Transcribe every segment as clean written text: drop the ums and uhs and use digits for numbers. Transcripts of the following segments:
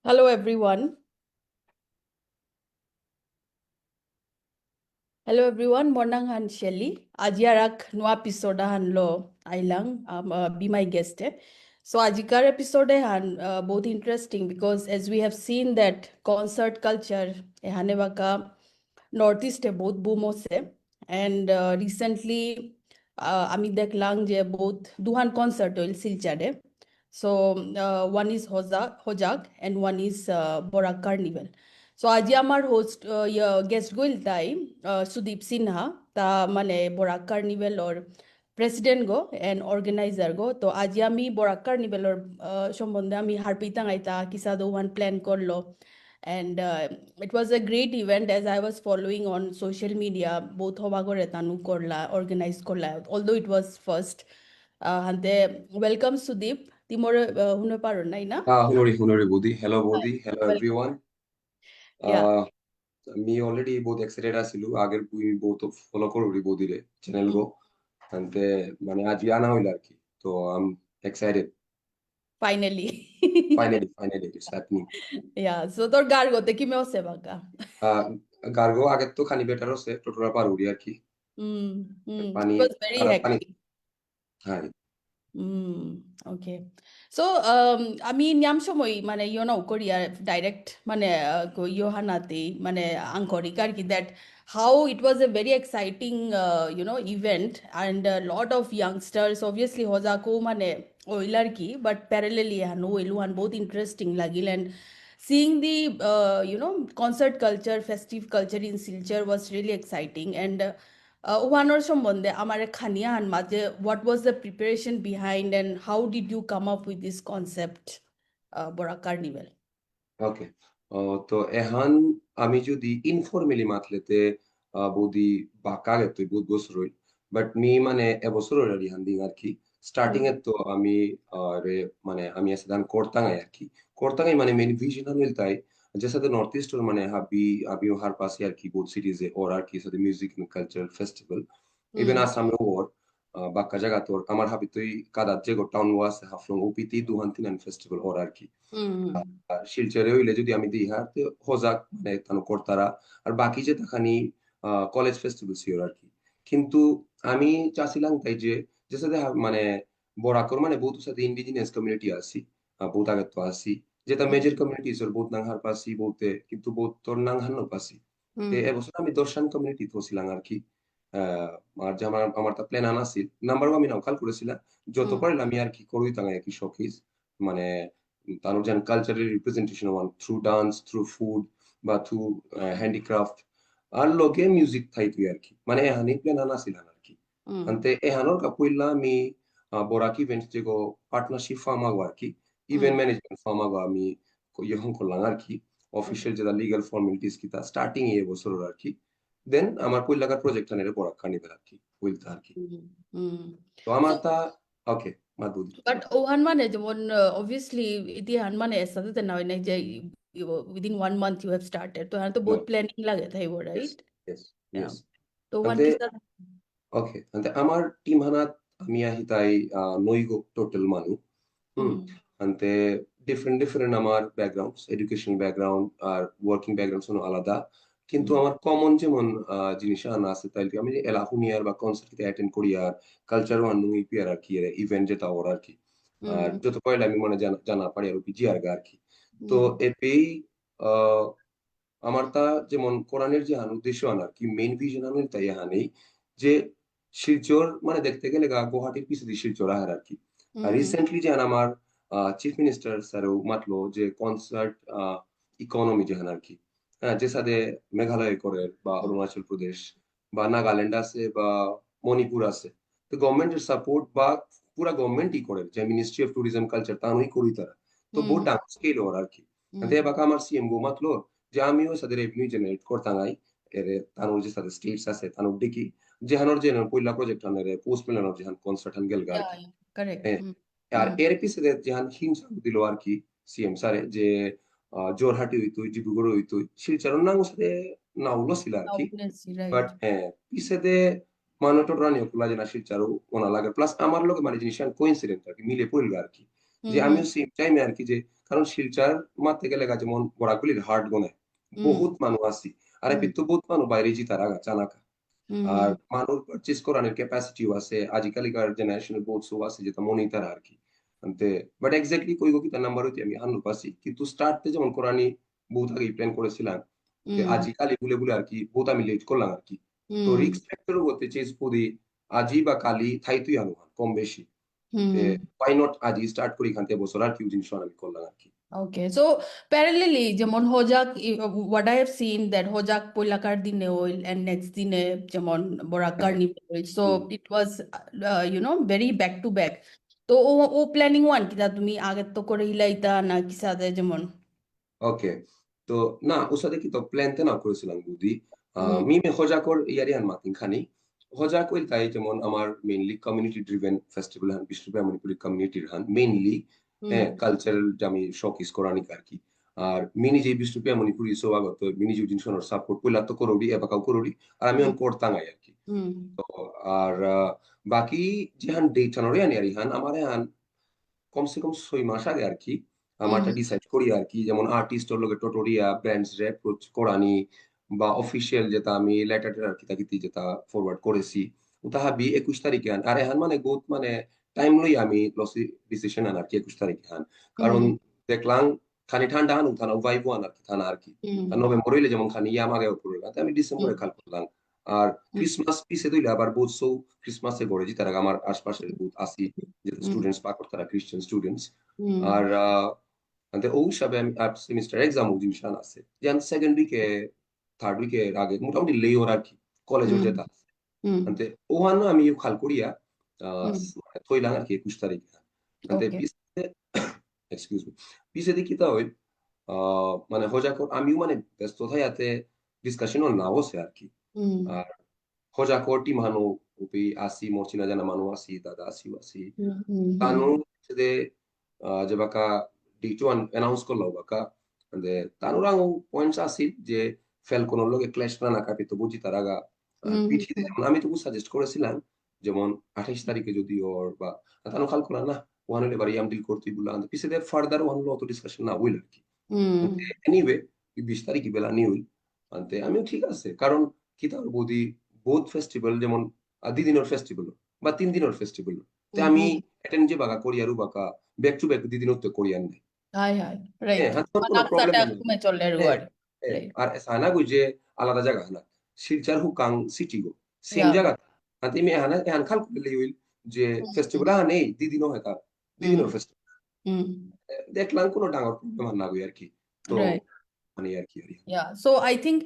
Hello everyone. Hello everyone. Morning han Shelly. Ajiarak no episode han lo ailang be my guest. So ajikar episode han both interesting because as we have seen that concert culture ehane baka northeast e both boom hose and recently আমি দেখলাম যে both দুহান concert হইল শিলচরে. So one is Hojak and one is Borak Carnival. So আজি আমার host guest গইল তাই সুদীপ সিনহা তা মানে বরাক কার্নিভেলর প্রেসিডেন্ট গো এন্ড অর্গানাইজার গো তো আজি আমি বরাক কার্নিভেলর সম্বন্ধে আমি হারপিতাং আইতা কিসা দোহান প্ল্যান করলো and it was a great event as I was following on social media both hobagore tanu korla organize korla although it was first hante welcome Sudeep timor hune paro nai na Hunori Bodhi. Hello Hi. Bodhi. Hello Welcome. everyone. Yeah. Me already both excited asilu. Ager we both follow kori Bodhi re channel go. Ante mane aaj ana hoila arki. So I'm excited. Finally. Finally it's happening. Yeah, so তোর গার্গতে কি মেওসে বাকা? Gargo ager to khani better hose totora par uri arki. It Pani was very khara pani. hectic. Hai. Okay. So, আমি নিয়াম সময় মানে Korea direct মানে ইয়োহানাতে মানে আঙ্করিক আর কি that how it was a very exciting event and a lot of youngsters obviously হজাকো মানে oil আর কি but parallelly হানো ওইলুহান বহুত interesting লাগিল and seeing the concert culture festive culture in Silchar was really exciting and ওহানোর সম্বন্ধে আমার খানিয়া আন মাঝে what was the preparation behind and how did you come up with this concept বড়া carnival Okay. তো এহান আমি যদি informally মাতলেতে বৌদি বাঁকা গেতো বহুত বছর হইল বাট মি মানে এবছর হইল ইহান দিন আর কি স্টার্টিং এর তো আমি রে মানে আমি এসে দান করতাঙ্গাই আর কি করতাঙ্গাই মানে মেন ভিশন হইল তাই যে সাথে নর্থ ইস্ট মানে হাবি আবিও হার পাশে আর কি বহুত সিটিজে ওর আর কি সাথে মিউজিক কালচারাল ফেস্টিভ্যাল ইভেন আসামে ওর বাক্কা জায়গা তোর আমার হাবি তুই কাদার যে টাউন ওয়াস হাফলং ওপিতি দুহান তিনান ফেস্টিভ্যাল ওর আর কি শিলচরে হইলে যদি আমি দিই হ্যাঁ হোজাক মানে তানো কর্তারা আর বাকি যে তাখানি কলেজ ফেস্টিভ্যাল ছিল আর কি কিন্তু আমি চাচ্ছিলাম তাই যে যে সাথে মানে বরাকর মানে বহুত সাথে ইন্ডিজিনিয়াস কমিউনিটি আছি বহুত আগে তো আছি যেটা মেজর কমিউনিটি সর বহুত নাংহার পাসি বহুতে কিন্তু বহুত তোর নাংহার পাসি তে এবছর আমি দর্শন কমিউনিটি তো ছিলাম আর কি আর যে আমার তা প্ল্যান আনা ছিল নাম্বার আমি নাও কাল করেছিলাম যত পারলাম আমি আর কি করুই তাঙ্গাই আর কি শখিস মানে তার যেন cultural representation one through dance through food বা থ্রু হ্যান্ডিক্রাফট আর লগে মিউজিক থাইতুই আর কি মানে এহানি প্ল্যান আনা ছিল আর কি আনতে এহানোর কাপুইল্লা আমি বরাক ইভেন্ট যে গো পার্টনারশিপ ফার্ম আগো আর কি ইভেন্ট ম্যানেজমেন্ট ফার্ম আগো আমি ইহন করলাম আর কি অফিসিয়াল যেটা লিগ্যাল ফর্মালিটিস কি তা স্টার্টিং এ বছর আর কি দেন আমার কইলাকার প্রজেক্ট আনের বরাক কার্নিভেল আর কি কইলতা আর কি তো আমার তা ওকে মাদুদি বাট ওহান মানে যেমন অবভিয়াসলি ইতিহান মানে সাথে না হয় না যে within 1 month you have started তো হ্যাঁ তো বহুত প্ল্যানিং লাগে থাইব Yes, রাইট yes, yes. তো ওহান Ante, কি ante amar team hanat আমি আহিতাই নইগো টোটাল মানু ante different আমার backgrounds education background are working background হলো আলাদা কিন্তু আমার কমন যেমন জিনিস আনা আছে তাই আমি এলাহুনিয়ার বা কনসার্ট অ্যাটেন্ড করি আর কালচার ওয়ান নুই পিয়ার আর কি ইভেন্ট যেটা ওর আর কি আর যত পয়লা আমি মনে জানা পারি আর কি জিয়ার আর কি তো এপেই আমার তা যেমন কোরআনের যে উদ্দেশ্য আনার কি মেইন ভিশন আনার তাই হানেই যে শিলচর মানে দেখতে গেলে গুয়াহাটির পিছনে শিলচর আহার আর কি রিসেন্টলি যে আমার চিফ মিনিস্টার স্যারও মাতলো যে কনসার্ট ইকোনমি যে আর কি হ্যাঁ যে সাথে মেঘালয় করে বা অরুণাচল প্রদেশ বা নাগাল্যান্ড আছে বা মণিপুর আছে তো গভর্নমেন্টের সাপোর্ট বা পুরা গভর্নমেন্টই করে যে মিনিস্ট্রি অফ ট্যুরিজম কালচার তা নই করি তারা তো বহুত ডান্স স্কেল ওর আর কি বাকা আমার সিএম গো মাতলো যে আমিও সাথে রেভিনিউ জেনারেট করতাঙ্গাই এর তানোর যে সাথে স্টেটস আছে তানোর দেখি যেহানোর যে পয়লা প্রজেক্ট আনের পোস্ট মিলানোর যেহান কনসার্ট আন গেল আর কি আর এর পিছনে যেহান হিংসা দিল আর কি সিএম স্যারে যে জোরহাটি হইতো ডিব্রুগড় হইতো শিলচরের নাম সাথে নাউলো ছিল আর কি বাট হ্যাঁ পিছনে মানুষ রানি খোলা যে না শিলচরও ওনা লাগে প্লাস আমার লোক মানে জিনিস কোইন্সিডেন্ট আর কি মিলে পড়ল আর কি যে হুম আমিও সেম টাইমে আর কি যে কারণ শিলচর মারতে গেলে গা যেমন বরাকগুলির হাট গনে হুম বহুত মানুষ আছি আর হুম এপিত তো বহুত মানুষ বাইরে জিতার আগা জানাকা হুম আর হুম মানুষ পারচেজ করানোর ক্যাপাসিটিও আছে আজিকালিকার জেনারেশনের বোর্ডসও আছে যেটা মনিটার আর কি আনতে বাট এক্স্যাক্টলি কই গো কি তার নাম্বার হইতে আমি হান্নু পাচ্ছি কিন্তু স্টার্টতে যেমন কোরআনি বহুত আগে প্ল্যান করেছিলাম তে হুম আজিকালি বলে বলে আর কি বহুত আমি লেট করলাম আর কি তো হুম রিস্ক ফ্যাক্টরও বলতে চেজ করি আজি বা কালি থাই তুই আনো কম বেশি তে হুম ওয়াই নট আজি স্টার্ট করি এখান থেকে বছর আর কি জিনিস আমি করলাম আর কি Okay, so parallelly, যেমন হোজাক, what I have seen that হোজাক পৈলাকার দিনে হইল and next দিনে যেমন বরাক হ্যাঁ কার্নিভাল হইল, so hmm it was very back to back. তো ও প্ল্যানিং ওয়ান কিতা তুমি আগের তো করে হিলাইতা না কি সাথে যেমন ওকে তো না ওসাথে কি তো প্ল্যানতে না করেছিলাম বুদ্ধি হুম মি মে হজাকর ইয়ারি হান মাতিং খানি হজাক ওইল তাই যেমন আমার মেইনলি কমিউনিটি ড্রিভেন ফেস্টিভ্যাল হান বিষ্ণুপ্রিয়া মণিপুরি কমিউনিটির হান মেইনলি হুম হ্যাঁ কালচারাল আমি শোকেস করানি আর কি আর মিনি যে বিষ্ণুপ্রিয়া মণিপুরি সবাগত মিনি যে জিনিস সাপোর্ট কইলা তো করোড়ি এবাকাও করোড়ি আর আমি হুম অন করতাঙ্গাই আর কি হুম তো আর বাকি যে হান ডেট জানুয়ারি আনি আর হান আমার হান কমসে কম 6 মাস আগে আর কি হুম আমারটা ডিসাইড করি আর কি যেমন আর্টিস্ট লগে টোটোরিয়া ব্র্যান্ডস রে অ্যাপ্রোচ করানি বা অফিসিয়াল যেটা আমি লেটার আর কি তাকিতি যেটা ফরওয়ার্ড করেছি ওটা হাবি 21 তারিখে আন আর এহান মানে বহুত মানে টাইম লই আমি লসি ডিসিশন আন আর কি 21 তারিখে আন কারণ হুম দেখলাম খানি ঠান্ডা আন উঠানা ভাইব আন আর কি থানা আর কি হুম আর নভেম্বর হইলে যেমন খানি ইয়াম আগে পড়বে আমি ডিসেম্বরে খাল করলাম আর ক্রিসমাস পিছে দইলে আবার বহুত সৌ ক্রিসমাসে গড়ে যে তারা আমার আশপাশের বহুত আসি যেহেতু হুম স্টুডেন্টস পাক তারা খ্রিস্টান স্টুডেন্টস হুম আর ante o হিসাবে আমি সেমিস্টার এক্সাম জিনিসান আছে যেন সেকেন্ড উইকে থার্ড উইকের আগে মোটামুটি লেওর আর কি কলেজের হুম যেটা আছে হুম ante ওহানো আমি খাল করিয়া হুম থইলাম আর কি 21 তারিখে ante ওকে পিছে এক্সকিউজ মি পিছে দেখি তা হইল মানে হজাকর আমিও মানে ব্যস্ত থাইয়াতে ডিসকাশনও নাও আছে আর কি হুম আর হজাকর টিম হানো উপি আসি মরচিনা জানা মানু আসি দাদা আসি হুম হুম হুম Tanu de je baka dito announce ko law baka de tanu rang points asil je Falcon লগে ক্ল্যাশ না না কাপি তো বুঝি তার আগা আর হুম পিঠিতে যেমন আমি তো সাজেস্ট করেছিলাম যেমন 28 তারিখে যদি ওর বা তানো খাল করা না ওয়ান হলে বাড়ি আম ডিল করতে বললাম পিছে দে ফার্দার ওয়ান লো অত ডিসকাশন না হইল আর কি হুম এনিওয়ে 20 তারিখে বেলা নিয়ে হইল আনতে আমিও ঠিক আছে কারণ কি তার বৌদি বোধ ফেস্টিভ্যাল যেমন 2 দিনের ফেস্টিভ্যাল বা 3 দিনের ফেস্টিভ্যাল তে হুম আমি হুম এটা নিজে বাগা করিয়ারু বাকা ব্যাক টু ব্যাক 2 দিন তো করিয়ার নাই হাই হাই হ্যাঁ রাইট হাতে আমার কোনো প্রবলেম মানাকসাটা নাই কমে চলে হ্যাঁ রুয়ার হ্যাঁ রাইট আর সানা গুই যে আলাদা জায়গা হানা শিলচার হুকাং সিটি গো সেম ইয়া জায়গা হাতে আমি হানা হান খাল করলে হইল যে হুম ফেস্টিভ্যাল নেই 2 দিনও হয় তার 2 দিনের হুম ফেস্টিভ্যাল হুম দেখলাম কোনো ডাঙর প্রবলেম আর না গুই আর কি তো রাইট মানে আর কি আর কি। Yeah, so I think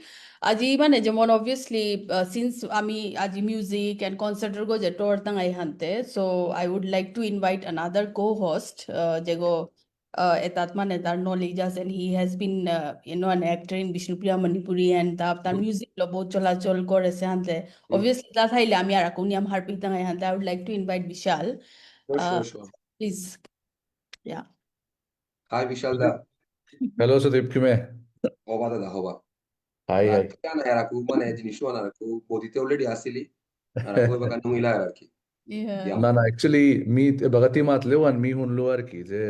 আজি মানে যেমন obviously since আমি আজি music and concert go je tour tang ai hante, so I would like to invite another co-host jego etat মানে তার knowledge আছে and he has been an actor in Bishnupriya Manipuri and তার হুম, music lo বহুত চলাচল করেছে hante, হুম, obviously তা থাইলে আমি আর কোনি am harpi tang ai hante I would like to invite Vishal, sure, uh, sure, sure. please, yeah. Hi, Vishal da. Hello Sudeep, কিমে? হবা দাদা হবা high আর high. কি না আর আকু মানে জিনিসও না আকু বডিতে অলরেডি আসিলি আর আকু বাকা নুইলা আর কি Yeah. ইয়াম না না অ্যাকচুয়ালি মি বাগাতি মাতলেও আন মি শুনলো আর কি যে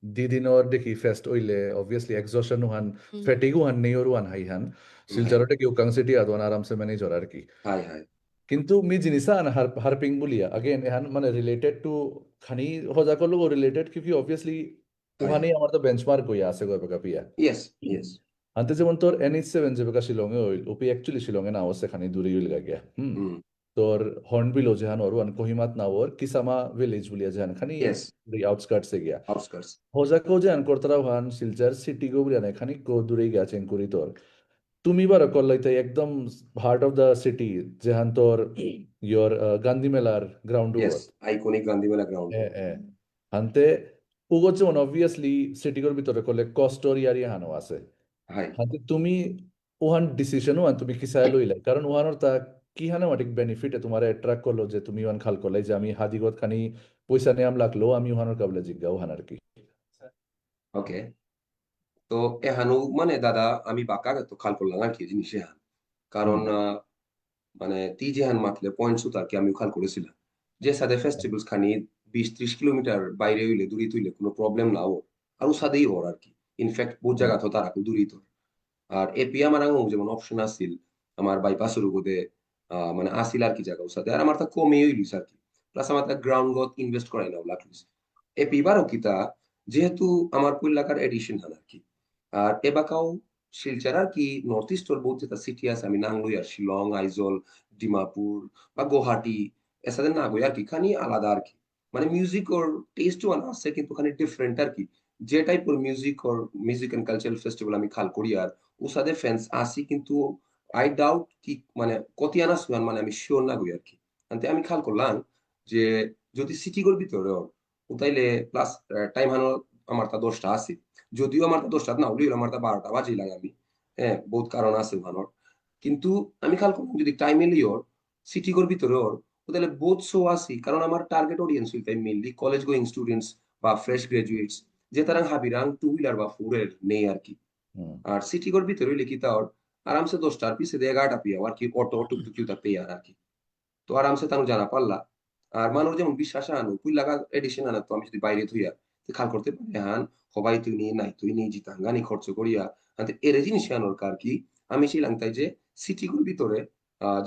দিদিনর দেখি ফেস্ট হইলে অবভিয়াসলি এক্সশন হান Mm, ফেটিগু হান নেওর হান হাই হান হাই শিলচরতে কেউ কাংসিটি আদওয়ান আরামসে ম্যানেজ হর আর কি হাই হাই কিন্তু মি জিনিসা আন হারপিং বলিয়া अगेन হান মানে রিলেটেড টু খানি হজা করলো রিলেটেড क्योंकि অবভিয়াসলি হাই ওখানে আমার তো বেঞ্চমার্ক হইয়া আছে গবে কাপিয়া ইয়েস ইয়েস আনতে যেমন তোর NH7 যে বেকা শিলংয়ে হইল ওপি অ্যাকচুয়ালি শিলংয়ে না আছে খানি দূরে হইল গিয়া হুম তোর হর্নবিল যেহান ওর ওয়ান কোহিমাত না ওর কিসামা ভিলেজ বলিয়া যেহান খানি ইয়েস আউটস্কার্টস এ গিয়া আউটস্কার্টস হোজা কো যেহান করতরা ওয়ান শিলচর সিটি গো বলিয়া না খানি কো দূরে গিয়া চেঙ্কুরি তোর তুমি বার কল্লাইতে একদম হার্ট অফ দ্য সিটি যেহান তোর ইয়োর গান্ধী মেলার গ্রাউন্ড ইয়েস ওর আইকনিক গান্ধীমেলা গ্রাউন্ড এ এ হানতে উগো যেমন অবভিয়াসলি সিটিগোর ভিতরে করলে কস্টর ইয়ারি হানো আছে হাই হাতে তুমি ওহান ডিসিশন ওহান তুমি কিসায় লইলে কারণ ওহানোর তা কি হানে মাটিক বেনিফিট তোমার অ্যাট্রাক্ট করলো যে তুমি ওহান খাল করলে যে আমি হাদিগত খানি পয়সা নিয়াম লাগলো আমি ওহানোর কাবলে জিজ্ঞা ওহান আর কি ওকে তো এহানু মানে দাদা আমি বাঁকা তো খাল করলাম আর কি জিনিস এহান কারণ হুম মানে তি যেহান মাতলে পয়েন্টস তার কি আমি খাল করেছিলাম যে সাথে ফেস্টিভ্যালস খানি 20-30 কিলোমিটার বাইরে হইলে দূরিত হইলে কোনো প্রবলেম না ওর আর উসাদেই ওর আর কি ইনফ্যাক্ট বহুত জায়গা তো তারা দূরিত আর এপি আমার আঙু যেমন অপশন আসিল আমার বাইপাসের উপরে মানে আসিল আর কি জায়গা উসাদে আর আমার তা কমে হইলিস আর কি প্লাস আমার তা গ্রাউন্ড গত ইনভেস্ট করাই না লাগলিস এপি বারও কিতা যেহেতু আমার পৈলাকার এডিশন হান আর কি আর এবাকাও শিলচর আর কি নর্থ ইস্টর বহুত যেটা সিটি আছে আমি নাংলই আর শিলং আইজল ডিমাপুর বা গুয়াহাটি এসাদের না গই আর কি খানি আলাদা আর কি মানে মিউজিক ওর টেস্টও আছে কিন্তু খানি ডিফারেন্ট আর কি যে টাইপের মিউজিক ওর মিউজিক এন্ড কালচারাল ফেস্টিভ্যাল আমি খাল করি আর উসাদে ফ্যান্স আসি কিন্তু আই ডাউট কি মানে কতি আনা শুয়ান মানে আমি শিওর না গই আর কি আনতে আমি খাল করলাম যে যদি সিটি গোর ভিতরে ওর তাইলে প্লাস টাইম হানো আমার তা 10টা আছে যদিও আমার তা 10টা না হলেও আমার তা 12টা বাজিলাম আমি হ্যাঁ বহুত কারণ আছে ওখানোর কিন্তু আমি খাল করলাম যদি টাইম এলি ওর সিটি গোর ভিতরে ওর তাহলে বোথ শো আসি কারণ আমার টার্গেট অডিয়েন্স হইতে মেইনলি কলেজ গোয়িং স্টুডেন্টস বা ফ্রেশ গ্রাজুয়েটস যে তারা হাবিরাং 2 হুইলার বা 4-এর নেই আর কি আর সিটি গোর ভিতরে হইলে কি তার আরামসে 10টার পিছে দিয়ে 11টা পেয়ে আর কি অটো টুকটুকি তা পেয়ে আর কি তো আরামসে তানু জানা পারলা আর মানুষ যেমন বিশ্বাস আনো পুই লাগা এডিশন আনা তো আমি যদি বাইরে থুইয়া খাল করতে পারি হান সবাই তুই নিয়ে নাই তুই নিয়ে জিতাং গানি খরচ করিয়া হাতে এর জিনিস আনোর কার কি আমি ছিলাম তাই যে সিটিগুলোর ভিতরে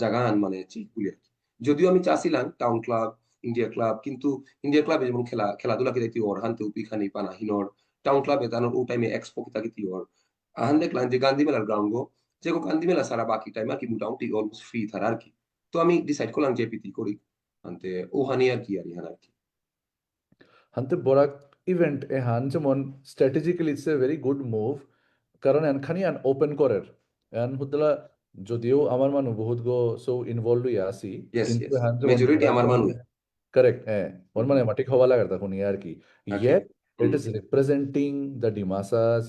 জায়গা আন মানে চিগুলি আর কি যদিও আমি চাচ্ছিলাম টাউন ক্লাব ইন্ডিয়া ক্লাব কিন্তু ইন্ডিয়া ক্লাবে যেমন খেলাধুলা কে দেখি ওর হানতে উপি খানি পানা হিনর টাউন ক্লাবে তানোর ও টাইমে এক্সপো কে থাকি ওর আহান দেখলাম যে গান্ধী মেলার গ্রাউন্ড গো যে গান্ধী মেলা সারা বাকি টাইম আর কি মোটামুটি অলমোস্ট ফ্রি থার আর কি তো আমি ডিসাইড করলাম যে পিটি করি আনতে ওহানি আর কি আর ইহান আর কি হান্তে বরাক ইভেন্ট এ হান যেমন strategically it's a very good move কারণ এনখানি আন ওপেন করের এন হুদলা যদিও আমার মানুষ বহুত গো সো ইনভলভ হইয়া আছি ইয়েস কিন্তু ইয়েস হান যেমন মেজরিটি বরাক আমার মানুষ কারেক্ট হ্যাঁ ওর মানে মাটি খাওয়া লাগার তখন আর কি আর কি yet it is representing the Dimasas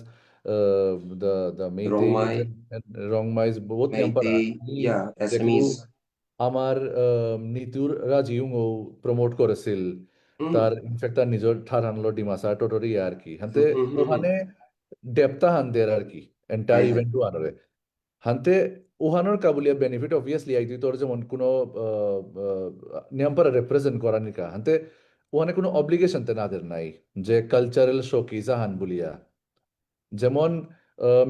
the Meiteis Rongmai and Rongmais বহুত নেম্পারা মেইতেই ইয়া দেখলু এসামিস আমার নিতুর রাজিউং ও প্রমোট করেছিল হুম তার ইনফ্যাক্ট তার নিজের ঠার হানলো ডিমাসা টোটরি আর কি হান্তে হুম হুম হুম ওখানে ডেপতা হান দের আর কি এন্টায়ার হাই হাই ইভেন্ট আনরে হান্তে ওহানোর কাবুলিয়া বেনিফিট অবভিয়াসলি আই তুই তোর যেমন কোনো নিয়মপারা রিপ্রেজেন্ট করা নিকা হান্তে ওখানে কোনো অব্লিগেশন তে নাদের নাই যে কালচারাল শোকিজ হান বলিয়া যেমন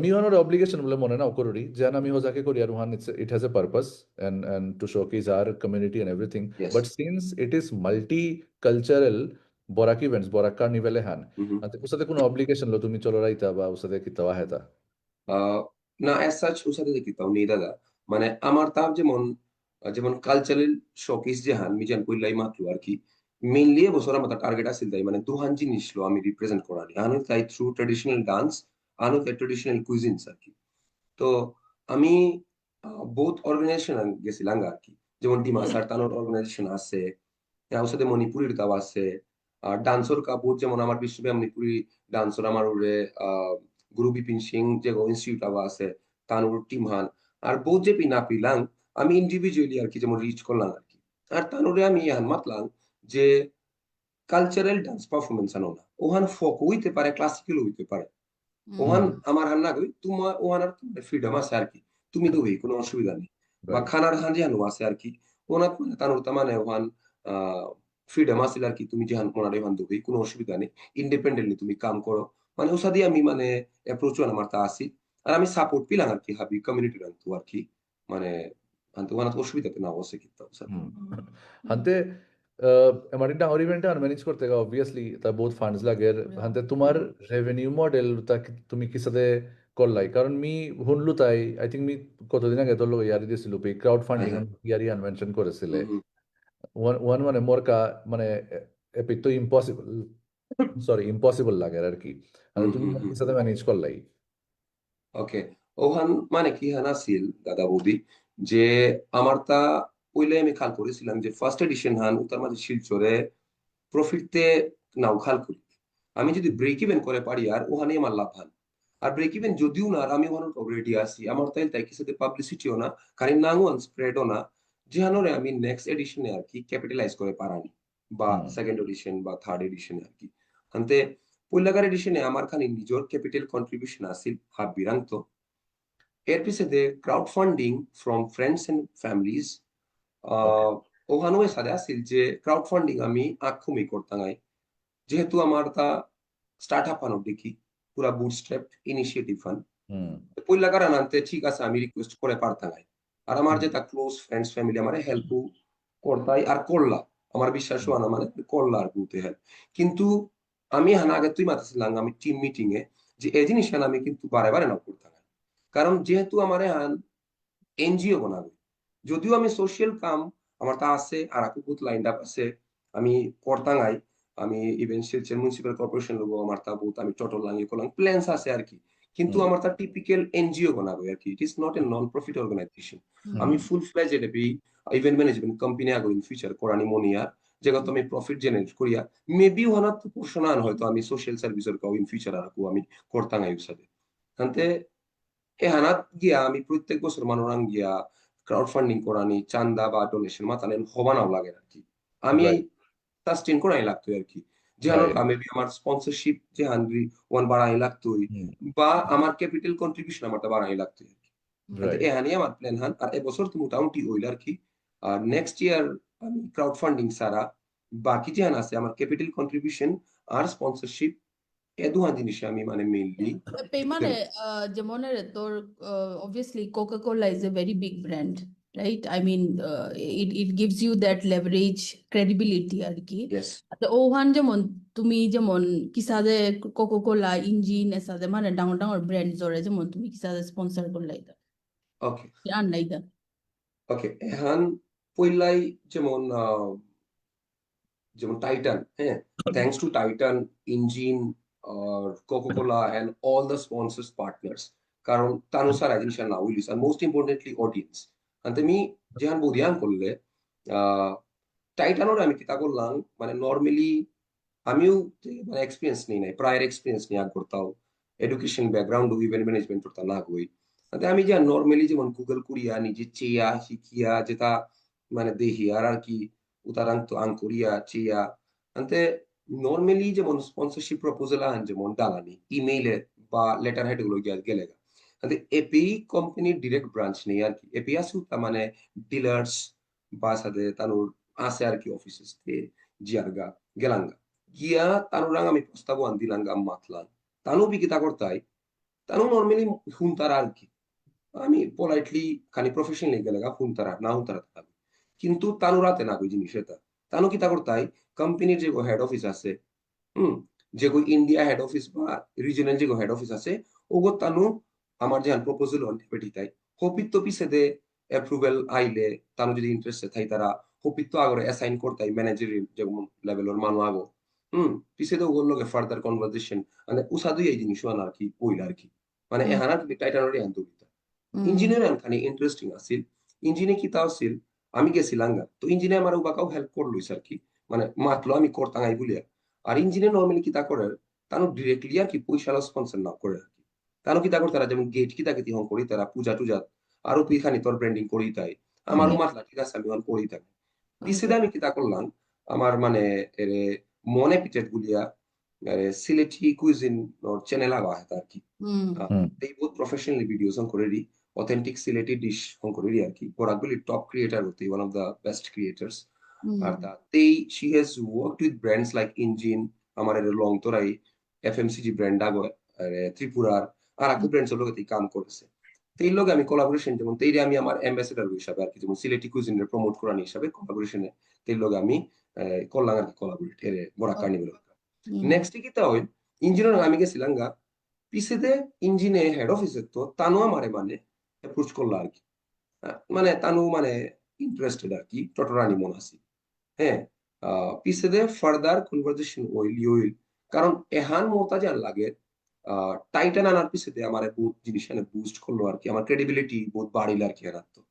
মিহনের অব্লিগেশন বলে মনে না করি যেন আমি হোজাকে করি আর ওহান it has a purpose and to showcase our community and everything yes but since it is multi cultural Barak events Barak কার্নিভেলে হান হুম ওর সাথে কোনো অব্লিগেশন লো তুমি চলো রাইতা বা ওর সাথে কিতা হেতা না এস সাচ ওর সাথে দেখি তাও নেই দাদা মানে আমার তার যেমন যেমন কালচারাল শোকেস যে হান মিজান কইলাই মাত্র আর কি মেইনলি এবছর আমার টার্গেট আছিল তাই মানে দুহান জিনিস লো আমি রিপ্রেজেন্ট করানি আনু তাই থ্রু ট্রেডিশনাল ডান্স আনু তাই ট্রেডিশনাল কুইজিনস আর কি তো আমি বহুত অর্গানাইজেশন গেছিলাম আর কি যেমন ডিমাসার তানোর অর্গানাইজেশন আছে ওর সাথে মণিপুরের তাও আছে আর ডান্সর কা বহুত যেমন আমার বিশ্বব্যাপী মণিপুরি ডান্সর আমার ওরে গুরু বিপিন সিং যে ইনস্টিটিউট আবার আছে তানোর টিম হান আর বহুত যে পিনা পিলাম আমি ইন্ডিভিজুয়ালি আর কি যেমন রিচ করলাম আর কি আর তানোরে আমি ইহান মাতলাম যে কালচারাল ডান্স পারফরমেন্স আনো না ওহান ফোক হইতে পারে ক্লাসিক্যাল হইতে পারে ওহান আমার হান না গই তোমার ওহান আর তোমার ফ্রিডম আছে আর কি তুমি তো কোনো অসুবিধা নেই বা রাইট খানার হান জানো আছে আর কি ওনার মানে তানোর তা মানে ওহান ফ্রিডম আছে আর কি তুমি যেহান ওনার ওহান দুই কোনো অসুবিধা নেই ইন্ডিপেন্ডেন্টলি তুমি কাম করো মানে ওর সাথে আমি মানে অ্যাপ্রোচ আমার তা আসি আর আমি সাপোর্ট পিলাম আর কি হাবি কমিউনিটি রাখতো আর কি মানে আনতে ওনার অসুবিধাতে না বসে কিন্তু হান্তে এমারি ডাঙর ইভেন্ট আর ম্যানেজ করতে গা অবভিয়াসলি তা বহুত ফান্ডস লাগে হান্তে তোমার রেভিনিউ মডেল তা তুমি কি সাথে করলাই কারণ মি হুনলু তাই আই থিঙ্ক মি কতদিন আগে তোর লোক ইয়ারি দিছিল পে ক্রাউড ফান্ডিং ইয়ারি আনমেনশন করেছিলে ওয়ান ওয়ান মানে মোর কা মানে এপিক তো ইম্পসিবল সরি ইম্পসিবল লাগে আর কি আর তুমি কি সাথে ম্যানেজ করলাই ওকে ওখান মানে কি হান আছিল দাদা বৌদি যে আমার তা ওইলে আমি খাল করেছিলাম যে ফার্স্ট এডিশন হান তার মাঝে শিলচরে প্রফিটতে নাও খাল করি আমি যদি ব্রেক ইভেন করে পারি আর ওখানে আমার লাভ হান আর ব্রেক ইভেন যদিও না আর আমি ওখানে রেডি আছি আমার তাই তাই কিছু পাবলিসিটিও না কারণ নাও স্প্রেডও না যেহানরে আমি নেক্সট এডিশনে আর কি ক্যাপিটালাইজ করে পারানি বা সেকেন্ড এডিশন বা থার্ড এডিশনে আর কি আনতে পৈলাকার এডিশনে আমার খানি নিজের ক্যাপিটাল কন্ট্রিবিউশন আছিল হাফ বিরান্ত এর পিছে দে crowd funding from friends and families ওখানেও সাথে আসছিল যে ক্রাউড ফান্ডিং আমি আক্ষুমি করতাম যেহেতু আমার তা স্টার্ট আপ ফান্ড দেখি পুরা বুটস্ট্র্যাপ ইনিশিয়েটিভ ফান্ড হুম পইলা কারণ আনতে ঠিক আছে আমি রিকোয়েস্ট করে পারতাম আর আমার হুম যেটা ক্লোজ ফ্রেন্ডস ফ্যামিলি আমার হেল্প করতাই আর করলা আমার বিশ্বাস হুম হয় না মানে করলা আর বলতে হেল্প কিন্তু আমি হানা আগে তুই মাতাছিলাম আমি টিম মিটিং এ যে এই জিনিস আমি কিন্তু বারে বারে না করতাম কারণ যেহেতু আমার এনজিও বানাবো যদিও আমি সোশ্যাল কাম আমার তা আছে আর আকু বহুত লাইন আপ আছে আমি করতাঙ্গাই আমি ইভেন শিলচর মিউনিসিপাল কর্পোরেশন লোক আমার তা বহুত আমি টোটাল লাগিয়ে করলাম প্ল্যান্স আছে আর কি কিন্তু হুম আমার তা টিপিক্যাল এনজিও বানাবো আর কি it is not a non profit organisation আমি হুম ফুল ফ্লেজ এডবি ইভেন্ট ম্যানেজমেন্ট কোম্পানি আগো ইন ফিউচার করানি মনিয়া যেগুলো আমি প্রফিট জেনারেট করিয়া মেবি ওনার তো পোর্শন আন হয়তো আমি সোশ্যাল সার্ভিসের কাউ ইন ফিউচার আর আমি করতাঙ্গাই সাথে হান্তে হানাত গিয়া আমি প্রত্যেক বছর মানুরাং গিয়া ক্রাউড ফান্ডিং করানি চান্দা বা ডোনেশন মাতালেন হবানাও লাগে আর কি আমি এই রাইট সাস্টেন করাই লাগতো আর কি যেহানোর রাইট মেবি আমার স্পন্সরশিপ যে হানরি ওয়ান বাড়াই লাগতোই হুম বা আমার ক্যাপিটাল কন্ট্রিবিউশন আমারটা বাড়াই লাগতো আর কি রাইট এহানি আমার প্ল্যান হান আর এবছর তো মোটামুটি হইল আর কি আর নেক্সট ইয়ার আমি ক্রাউড ফান্ডিং সারা বাকি যে হান আছে আমার ক্যাপিটাল কন্ট্রিবিউশন আর স্পন্সরশিপ এ দুহান জিনিসে আমি মানে মেইনলি পেমানে যেমন তোর obviously Coca-Cola is a very big brand, right? I mean, it gives you that leverage, credibility আর কি। ইয়েস তো ওহান যেমন তুমি যেমন কিসাদে কোকোকোলা ইঞ্জিন এসাদে মানে ডাঙর ডাঙর ব্র্যান্ড জরে যেমন তুমি কিসাদে স্পন্সর করলাইতা ওকে আর নাইদা। ওকে এহান পইলাই যেমন যেমন টাইটান হ্যাঁ থ্যাঙ্কস টু টাইটান ইঞ্জিন আর Coca Cola and all the sponsors partners কারণ তানুসার জিনিস না উইলিস আর মোস্ট ইম্পর্টেন্টলি অডিয়েন্স আর তুমি যেহান বুধিয়ান করলে টাইটানোর আমি কিতা করলাম মানে নর্মালি আমিও মানে এক্সপিরিয়েন্স নেই নাই প্রায়ের এক্সপিরিয়েন্স নিয়ে করতাও এডুকেশন ব্যাকগ্রাউন্ড ইভেন্ট ম্যানেজমেন্ট করতে না হই তাতে আমি যা নর্মালি যেমন গুগল করিয়া নিজে চেয়া শিখিয়া যেটা মানে দেখি আর কি উতারাং তো আং করিয়া চেয়া আনতে নর্মালি যেমন স্পন্সরশিপ প্রপোজাল আন যেমন দালানি ইমেইলে বা লেটার হেড গুলো গিয়া গেলে আনতে এপি কোম্পানির ডিরেক্ট ব্রাঞ্চ নেই আর কি এপি আসু তার মানে ডিলার্স বা সাথে তানুর আছে আর কি অফিসেস জিয়ারগা গেলাঙ্গা গিয়া তানুরাং আমি প্রস্তাব আন দিলাঙ্গা মাতলান তানু বিকিতা করতাই তানু নর্মালি হুনতারা আর কি আমি পোলাইটলি খানি প্রফেশনালি গেলে হুনতারা না হুনতারা থাকবে কিন্তু তানু রাতে না কই জিনিস এটা তানু কিতা করতাই কোম্পানির যে হেড অফিস আছে হুম যে ইন্ডিয়া হেড অফিস বা রিজনাল যে হেড অফিস আছে ওগো তানু আমার যে প্রপোজাল অন পেটিতাই হপিত তো পিছে দে অ্যাপ্রুভাল আইলে তানু যদি ইন্টারেস্টেড থাই তারা হপিত তো আগরে অ্যাসাইন করতাই ম্যানেজারি যেমন লেভেলের মানু আগো পিছে তো ওগুলো লগে ফার্দার কনভারসেশন মানে উসাদুই এই জিনিস আর কি ওইল আর কি মানে এহানা টাইটানোরই আন্তরিকতা ইঞ্জিনিয়ার খানি ইন্টারেস্টিং আছিল ইঞ্জিনে কি তাও ছিল আমি গেছিলাম গা তো ইঞ্জিনে আমার উবাকাও হেল্প করলো আর কি মানে মাতলো আমি করতাঙ্গাই বলিয়া আর ইঞ্জিনিয়ার নর্মালি কিতা করে তানো ডিরেক্টলি আর কি পয়সা স্পন্সর না করে আর কি তানো কিতা করে তারা যেমন গেট কিতা কিতি হন করি তারা পূজা টুজা আরো তুই খানি তোর ব্র্যান্ডিং করি তাই আমারও মাতলা ঠিক আছে আমি অন করি তাই পিছে আমি কিতা করলাম আমার মানে এরে মনে পিটেট গুলিয়া সিলেটি কুইজিন চ্যানেল আগা হয় আর কি they both professionally videos on Koreri, authentic Sileti dish on Koreri আর কি Boraguli top creator হতে one of the best creators আর তা she has worked with brands like Engine আমার এর লং তোরাই FMCG ব্র্যান্ড আগো ত্রিপুরার আর আকু ব্র্যান্ডস এর লগে কাম করেছে তো এই লগে আমি কোলাবোরেশন যেমন তেই আমি আমার অ্যাম্বাসেডর হিসাবে আর কি যেমন সিলেটি কুইজিনের প্রমোট করানি হিসাবে কোলাবোরেশনে তেই লগে আমি করলাম আর কি কোলাবোরেট এর বড় কার্নিভেল নেক্সট কি তা হইল ইঞ্জিনিয়ার আমি গেছিলাম গা পিছেতে ইঞ্জিনে হেড অফিসের তো তানু আমারে মানে অ্যাপ্রোচ করলো আর কি মানে তানু মানে ইন্টারেস্টেড আর কি টটরানি মন আছি হ্যাঁ পিছেতে ফার্দার কনভারসেশন ওইল কারণ এহান মোতা যার লাগে টাইটান আনার পিছেতে আমার বহুত জিনিস এনে বুস্ট করলো আর কি আমার ক্রেডিবিলিটি বহুত বাড়িল আর কি এনার তো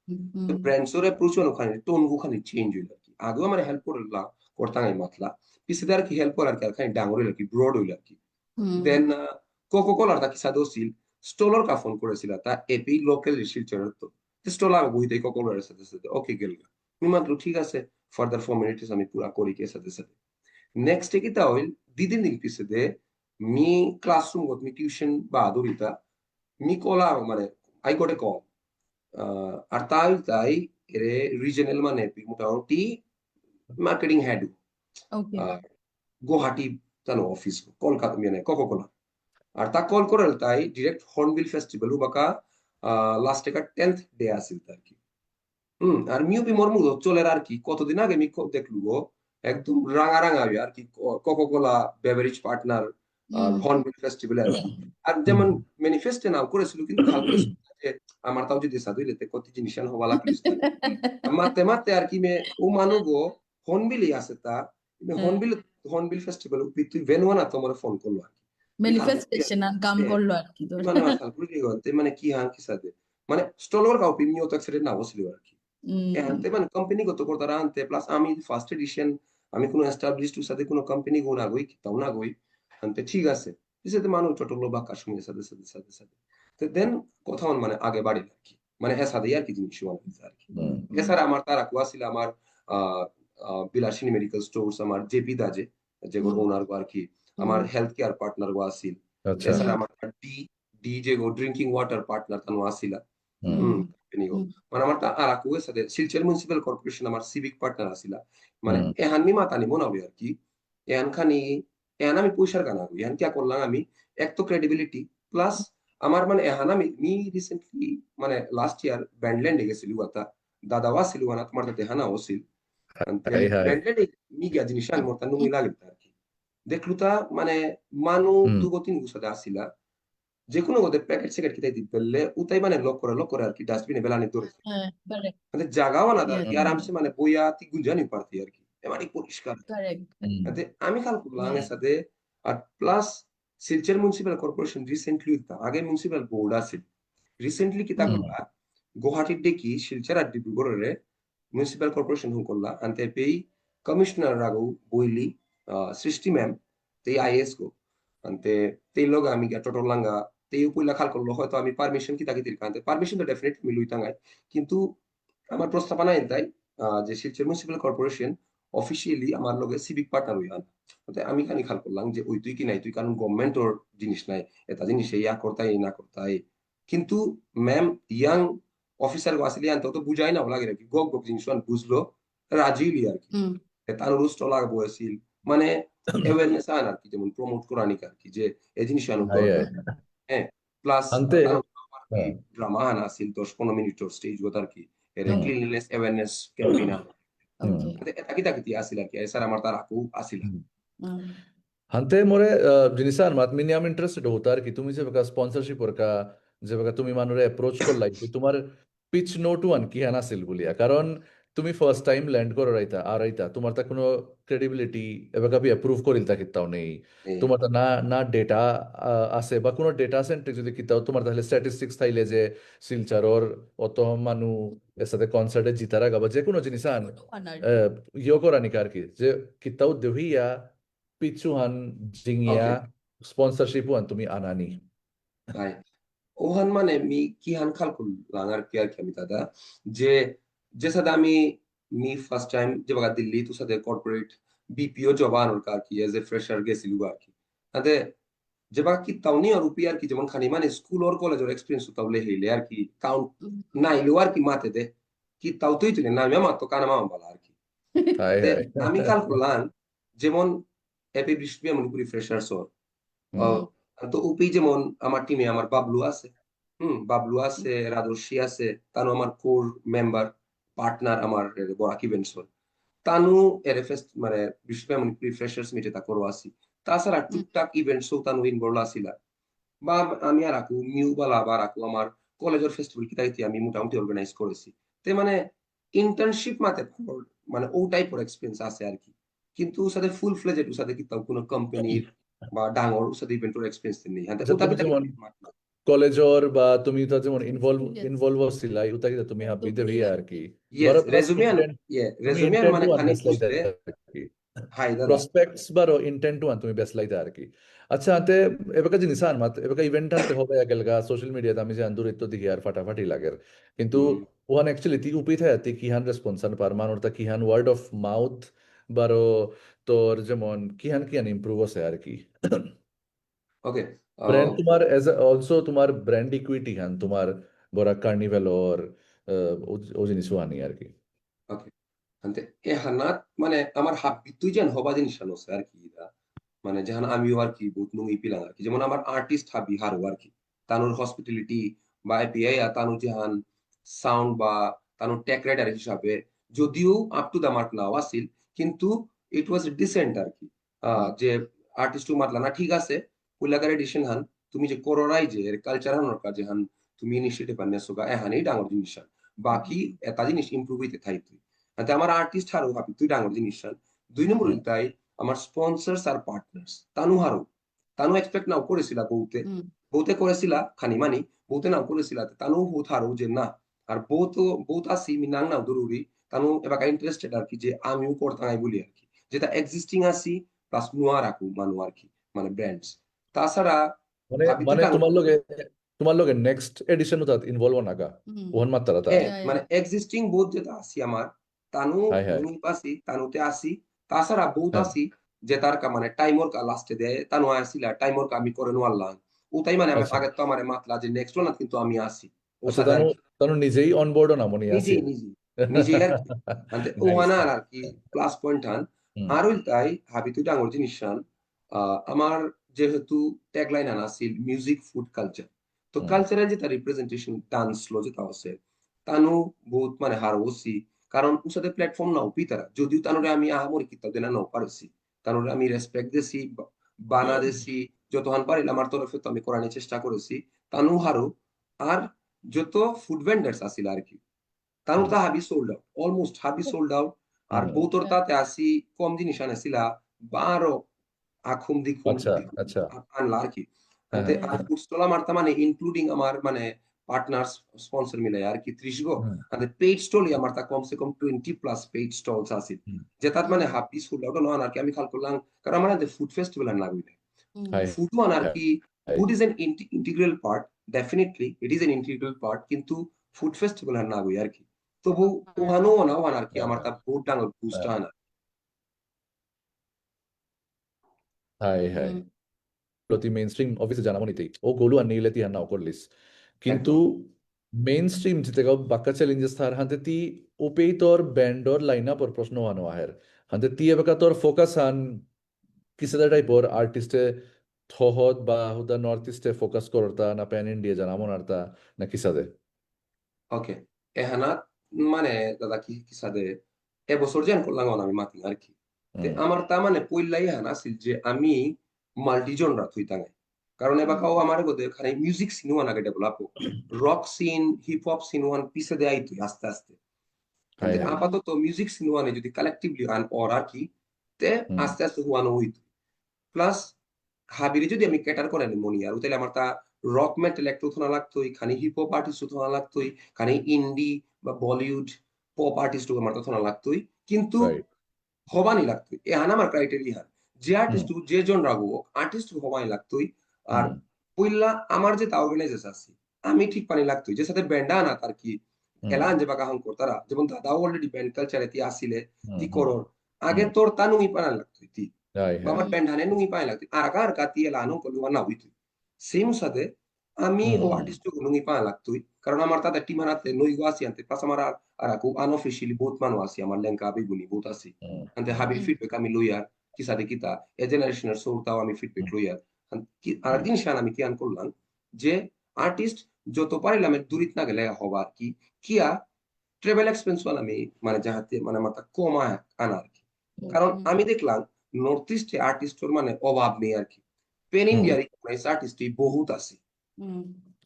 ব্র্যান্ডসের অ্যাপ্রোচ ওখানে টোন ওখানে চেঞ্জ হইল আর কি আগেও আমার হেল্প করলা করতাম এই মাতলা পিছেতে আর কি হেল্প করার কি আর খানি ডাঙর হইল আর কি ব্রড হইল আর কি দেন কোকোকোলার তা কিসা দোসিল স্টোলার কা ফোন করেছিল তা এপি লোকাল শিলচরের তো স্টোলার বইতে কোকোলারের সাথে সাথে ওকে গেল আমি মাত্র ঠিক আছে ফার্দার 4 মিনিটস আমি পুরা করি কে সাথে সাথে নেক্সট কি তা হইল দিদিন দিন পিছে দে মি ক্লাসরুম গত মি টিউশন বা আদরিতা মি কলা মানে আই গট এ কল আর তাই এর রিজনাল মানে মোটামুটি মার্কেটিং হেড Okay. গুয়াহাটি তানো অফিস কলকাতা মানে কোকোকোলা আর তা কল করে তাই ডিরেক্ট হর্নবিল ফেস্টিভ্যাল বাকা লাস্ট একা 10th ডে আসিল আর কি আর মিউপি মর্মু চলে আর কি কতদিন আগে আমি দেখলু গো একদম রাঙা রাঙা আর কি Coca Cola beverage partner Hornbill festival আর কি আর যেমন ম্যানিফেস্টে নাও করেছিল কিন্তু খাল করেছিল যে আমার তাও যদি সাদু ইলেতে কত জিনিস হওয়া লাগলো মাতে মাতে আর কি মে ও মানু গো হর্নবিলই আছে তা হর্নবিল ফেস্টিভ্যাল তুই ভেনুয়া না তোমার ফোন করলো আর কি Manifestation আর কাম করলো আর কি তোর মানে মাসাল করে মানে কি হান কি সাথে মানে স্টলর কাউ পিমিও তো এক্সিডেন্ট না বসিল আর কি আনতে মানে কোম্পানি গত করতারা আনতে প্লাস আমি ফার্স্ট এডিশন আমি কোনো এস্টাবলিশড সাথে কোনো কোম্পানি গো না গই তাও না গই আনতে ঠিক আছে এসে মানুষ টোটল বা কাশ্মীরের সাথে সাথে সাথে সাথে তো দেন কোথাও মানে আগে বাড়িল আর কি মানে হ্যাঁ সাথে আর কি জিনিস আর কি এছাড়া আমার তারা কুয়াছিল আমার বিলাসিনী মেডিকেল স্টোরস আমার জেপি দাজে যেগুলো ওনার গো আর কি আমার হেলথ কেয়ার পার্টনার গো আসিল আচ্ছা এছাড়া আমার ডি ডি যে গো ড্রিঙ্কিং ওয়াটার পার্টনার তানো আসিলা কোম্পানি গো মানে আমার তা আর আকুয়ের সাথে শিলচর মিউনিসিপাল কর্পোরেশন আমার সিভিক পার্টনার আসিলা মানে এহাননি মাতানি মনাবে আর কি এহান খানি এহান আমি পয়সার গানা এহান কি করলাম আমি এক তো ক্রেডিবিলিটি প্লাস আমার মানে এহান আমি মি রিসেন্টলি মানে লাস্ট ইয়ার ব্যান্ডল্যান্ডে গেছিল কথা দাদা ওয়াসিল ওয়ানা তোমার তাতে হানা ওসিল হাই হাই ব্যান্ডল্যান্ডে মি গিয়া জিনিস আন মোর তানু মি লাগে আর কি দেখলু তা মানে মানু দুগো তিন গুছাতে আসিলা যে কোনো ওদের প্যাকেট স্যাকেট কিতাই দিতে পারলে উতাই মানে লক করে আর কি ডাস্টবিনে বেলানি ধরে correct মানে জাগাও না আর yes কি আরামসে মানে বইয়া তি গুঞ্জানি পারতি আর কি এবারে পরিষ্কার correct তাতে আমি খেয়াল করলাম yeah এর সাথে আর plus Silchar municipal corporation recently আগে মিউনিসিপাল বোর্ড আছে রিসেন্টলি কিতা করলা গুয়াহাটির ডেকি শিলচর আর ডিব্রুগড়ের মিউনিসিপাল কর্পোরেশন হুম করলা আনতে পেই কমিশনার রাগু বইলি সৃষ্টি ম্যাম তেই আইএস গো আনতে তেই লগ আমি গিয়া টোটলাঙ্গা তেই পইলা খাল করলো হয়তো আমি পারমিশন কি তাকে দিলকা আনতে পারমিশন তো ডেফিনেটলি আমি লইতাঙ্গাই কিন্তু আমার প্রস্তাবনা এটাই যে শিলচর মিউনিসিপাল কর্পোরেশন অফিসিয়ালি আমার লগে সিভিক পার্টনার হইয়ান আমি খানি খাল করলাম যে ওই তুই কি নাই তুই কারণ গভর্নমেন্টর জিনিস নাই এটা জিনিস ইয়া করতাই না করতাই কিন্তু ম্যাম ইয়াং অফিসার গো আসলে আনতে তো বুঝাই না লাগে কি গগ গগ জিনিস বুঝলো রাজিলি আর কি তার রুস্ট লাগবো আছিল মানে অ্যাওয়ারনেস আন আর কি যেমন প্রমোট করানিক আর কি যে এই জিনিস আনো দরকার হ্যাঁ প্লাস আনতে ড্রামা আনা আছিল 10-15 মিনিটের স্টেজ গো আর কি এর ক্লিনলিনেস অ্যাওয়ারনেস ক্যাম্পেইন okay এটা কি তাকে আসিল আর কি স্যার আমার তার আকু আসিল hante more jinisan mat mini am interested होता है कि तुम्ही जे बघा स्पॉन्सरशिप वर का जे बघा तुम्ही मानुरे अप्रोच করলাই তোমার পিচ নোট ওয়ান কি হানা সিল বলিয়া কারণ তুমি ফার্স্ট টাইম ল্যান্ড করো রাইতা আর রাইতা তোমার তা কোনো ক্রেডিবিলিটি এবার কবি অ্যাপ্রুভ করিল তা কিতাও নেই তোমার তা না না ডেটা আছে বা কোনো ডেটা সেন্ট্রিক যদি কিতাও তোমার তাহলে স্ট্যাটিস্টিক্স থাইলে যে শিলচারর অত মানু এর সাথে কনসার্টে জিতারা গাবা যে কোনো জিনিস আন ইয়ে করানি আর কি যে কিতাও দেহিয়া পিছুহান জিঙিয়া স্পন্সরশিপ ওয়ান তুমি আনানি তাই ওহান মানে মি কি হান খাল করলাম আর কি আমি দাদা যে যে সাথে আমি মি ফার্স্ট টাইম যে বাগা দিল্লি তো সাথে কর্পোরেট বিপিও জব আনোর আর কি এজ এ ফ্রেশার গেছিল আর কি তাতে যে বাগা কি তাও নি আর রুপি আর কি যেমন খানি মানে স্কুল আর কলেজের এক্সপিরিয়েন্স তাও লেহিলে আর কি কাউন্ট নাইলো আর কি মাতে দে কি তাও তুই তুই না আমি আমার তো কানা মামা বলা আর কি আমি কাল করলাম যেমন এপি বৃষ্টি মণিপুরি ফ্রেশার্স তো উপি যেমন আমার টিমে আমার বাবলু আছে বাবলু আছে রাজর্ষি আছে তানু আমার কোর মেম্বার পার্টনার আমার বরাক ইভেন্টস তানু এরএফএস মানে বৃষ্টি মণিপুরি ফ্রেশার্স মিটে তা করো আসি তাছাড়া টুকটাক ইভেন্টস তানু ইনভলভ আসিলা বা আমি আর আকু মিউ বালা বা আকু আমার কলেজের ফেস্টিভ্যাল কিতাইতে আমি মোটামুটি অর্গানাইজ করেছি তে মানে ইন্টার্নশিপ মাতে মানে ও টাইপের এক্সপিরিয়েন্স আছে আর কি কিন্তু সাথে ফুল ফ্লেজেড সাথে কি তাও কোনো কোম্পানির বা ডাঙর সাথে ইভেন্টের এক্সপিরিয়েন্স নেই কলেজর বা তুমি তো যেমন ইনভলভ হছিলা ইউতা কি তুমি হাবিতে ভি আর কি রেজুমিয়ান মানে খানি বুঝতে হাই দাদা প্রসপেক্টস বারো ইন্টেন্ট ওয়ান তুমি বেসলাইতে আর কি আচ্ছা আতে এবাকা জিনিস আন মাত এবাকা ইভেন্ট আনতে হবে আগেলগা সোশ্যাল মিডিয়াতে আমি যে আন্দুরিত দিকে আর ফাটাফাটি লাগের কিন্তু ওয়ান অ্যাকচুয়ালি তি উপি থাকে তি কিহান রেসপন্সান পার মানুর তা কিহান ওয়ার্ড অফ মাউথ বারো তোর যেমন কিহান কিহান ইমপ্রুভ আছে আর কি ওকে ব্র্যান্ড তোমার এজ অলসো তোমার ব্র্যান্ড ইকুইটি হান তোমার বড় কার্নিভেল ওর ও জিনিস আনি আর কি ওকে আনতে এহানাত মানে আমার হাব্বি তুই যেন হবা জিনিস আছে আর কি ইদা মানে যেহান আমিও আর কি বহুত নুই পিলাং আর কি যেমন আমার আর্টিস্ট হাবি হারো আর কি তানোর হসপিটালিটি বা এপিআই তানু যেহান সাউন্ড বা তানোর টেক রাইডার হিসাবে যদিও আপ টু দা মার্ক নাও আসিল কিন্তু ইট ওয়াজ ডিসেন্ট আর কি যে আর্টিস্ট মাতলা না ঠিক আছে কুইলাগার এডিশন হান তুমি যে করোরাই যে এর কালচার হানোর কাজে হান তুমি ইনিশিয়েটিভ আননেছো গা এহানেই ডাঙর জিনিস হান। বাকি এটা জিনিস ইমপ্রুভ হইতে থাই তুই তাতে আমার আর্টিস্ট হারো ভাবি তুই ডাঙর জিনিস হান। দুই নম্বর তাই আমার স্পন্সর্স আর পার্টনার্স তানু হারো তানু এক্সপেক্ট নাও করেছিলা বউতে বউতে করেছিলা খানি মানি বউতে নাও করেছিলা তানু হুত হারো যে না আর বউ আসি মিনাং নাও জরুরি তানু এবার ইন্টারেস্টেড আর কি যে আমিও করতাম বলি আর কি যেটা এক্সিস্টিং আসি প্লাস নোয়া রাখু মানু আর কি মানে ব্র্যান্ডস তাছাড়া মানে ভাবি তুই মানে ডাঙর তোমার লগে নেক্সট এডিশন তাত ইনভলভ নাগা ওহন মাত্রা তা মানে এক্সিস্টিং বহুত যেটা আসি আমার তানু হাই হাই নুই পাসি তানুতে আসি তাছাড়া বহুত হ্যাঁ আসি যে তার মানে টাইমর কা লাস্টে দেয় তানু আসিলা টাইমর কা আমি করে নোয়াল্লাম ওটাই মানে আমার আচ্ছা আগে তো আমার মাতলা যে নেক্সট ওয়ান কিন্তু আমি আসি ও আচ্ছা সাথে আর তানু কি তানু নিজেই অনবোর্ড না মনি নিজেই আসিল নিজেই নিজেই আর কি মানে ও নাইস আনার নাইস আর কি প্লাস পয়েন্ট হান হুম আর ওই তাই হাবি তুই ডাঙর জিনিস হান আমার যেহেতু ট্যাগলাইন আনা আছিল মিউজিক ফুড কালচার তো হুম কালচারের যেটা রিপ্রেজেন্টেশন ডান্স লো যেটা আছে তানু বহুত মানে হার ওসি কারণ উসাতে প্ল্যাটফর্ম নাও পিতারা যদিও তানুরে আমি আহামরি কিতাব দেনা নাও পারছি তানুরে আমি রেসপেক্ট দিছি বানা দিছি যতহান পারিল আমার তরফে তো আমি করানোর চেষ্টা করেছি তানু হারো আর যত ফুড ভেন্ডার্স আছিল আর কি তানু হুম তা হাবি সোল্ড আউট অলমোস্ট হাবি সোল্ড আউট আর হুম বৌতর তাতে আসি কম জিনিস আনেছিলা 12 আখুম দিখুম আচ্ছা দিখুম আচ্ছা আনলা আর কি হ্যাঁ আনতে হ্যাঁ আর ফুড স্টল আমার তা মানে ইনক্লুডিং আমার মানে পার্টনার্স স্পন্সর মিলে আর কি 30 গো হুম আনতে পেইড স্টলই আমার তা কমসে কম 20 প্লাস পেইড স্টলস আছে হুম যে তার মানে হাবি সোল্ড আউট নন আর কি আমি খাল করলাম কারণ আমার ফুড ফেস্টিভ্যাল আর না হইলে হাই ফুড মান আর হাই কি food is an integral part definitely it is an integral part কিন্তু ফুড ফেস্টিভ্যাল আর না হই আর কি তবু ওহানো না ওহান আর কি আমার তা বহুত ডাঙর বুস্ট হয় না হাই হাই প্রতি মেইন স্ট্রিম অফিসে জানামনিতেই ও গোলু আর নিলে তি হান্না করলিস কিন্তু একদম মেইন স্ট্রিম জিতে গাও বাক্কা চ্যালেঞ্জেস থার হাতে তি ওপেই তোর ব্যান্ডর লাইনআপ আর প্রশ্ন আনো আহের হাতে তি এবাকা তোর ফোকাস হান কিসেদা টাইপর আর্টিস্টে থহত বা হুদা নর্থ ইস্টে ফোকাস করতা না প্যান ইন্ডিয়া জানামন আরতা না কিসাদে ওকে এহানা মানে দাদা কি কি সাদে এবছর যেন করলাম আমি মাতি আর কি তে হুম আমার তা মানে পইলাই হানা আছিল যে আমি মাল্টি জনরা থুই তাঙাই কারণ এবাকাও আমার গোদে খালি মিউজিক সিন ওয়ান আগে ডেভেলপ হোক rock scene hip hop scene ওয়ান পিছে দেয় তুই আস্তে আস্তে হাই তে হাই আপাতত মিউজিক সিন ওয়ানে যদি কালেকটিভলি আন অর আর কি তে হুম আস্তে আস্তে হুয়ানো হইত প্লাস হাবিরে যদি আমি ক্যাটার করে নি মনি আর তাহলে আমার তা রক মেটাল একটু থোনা লাগতোই খানি হিপ হপ আর্টিস্ট থোনা লাগতোই খানি ইন্ডি বা বলিউড পপ আর্টিস্ট আমার তো থোনা লাগতোই কিন্তু রাইট হবানি লাগতোই এ হানা আমার ক্রাইটেরিয়া হান যে হুম আর্টিস্ট যে জন রাখবো আর্টিস্ট হবানি লাগতোই আর হুম পইলা আমার যে তা অর্গানাইজেশন আছে আমি ঠিক পানি লাগতোই যে সাথে ব্যান্ডা না তার কি হুম এলান যে বাকা হাম করতারা যেমন দাদাও অলরেডি ব্যান্ড কালচারে তি আসিলে হুম তি হুম করর আগে হুম তোর তা নুই পানা লাগতোই তি high high babat pendhane nungi pai lagti aragar kati ela anong koluan na uitu same sade আমি হুম ও হুম আর্টিস্ট নুঙ্গি পা লাগতোই কারণ আমার তাদের টিম হারাতে নই আসি আনতে প্লাস আমার আর আকু আনঅফিশিয়ালি বহুত মানু আসি আমার লেঙ্কা বিগুনি বহুত আসি হুম আনতে হাবির ফিডব্যাক আমি লইয়ার কি সাদে কিতা এ জেনারেশনের সোলটাও আমি ফিডব্যাক লইয়ার আর হুম দিন শান আমি কি আন করলাম যে আর্টিস্ট যত পারিলাম দূরিত না গেলে হবা আর কি কিয়া ট্রাভেল এক্সপেন্স আমি মানে যাহাতে মানে মাথা কমায় আনা আর কি কারণ আমি দেখলাম নর্থ ইস্টে আর্টিস্টর মানে অভাব নেই আর কি পেন হুম ইন্ডিয়ার রিকগনাইজ আর্টিস্ট বহুত আছে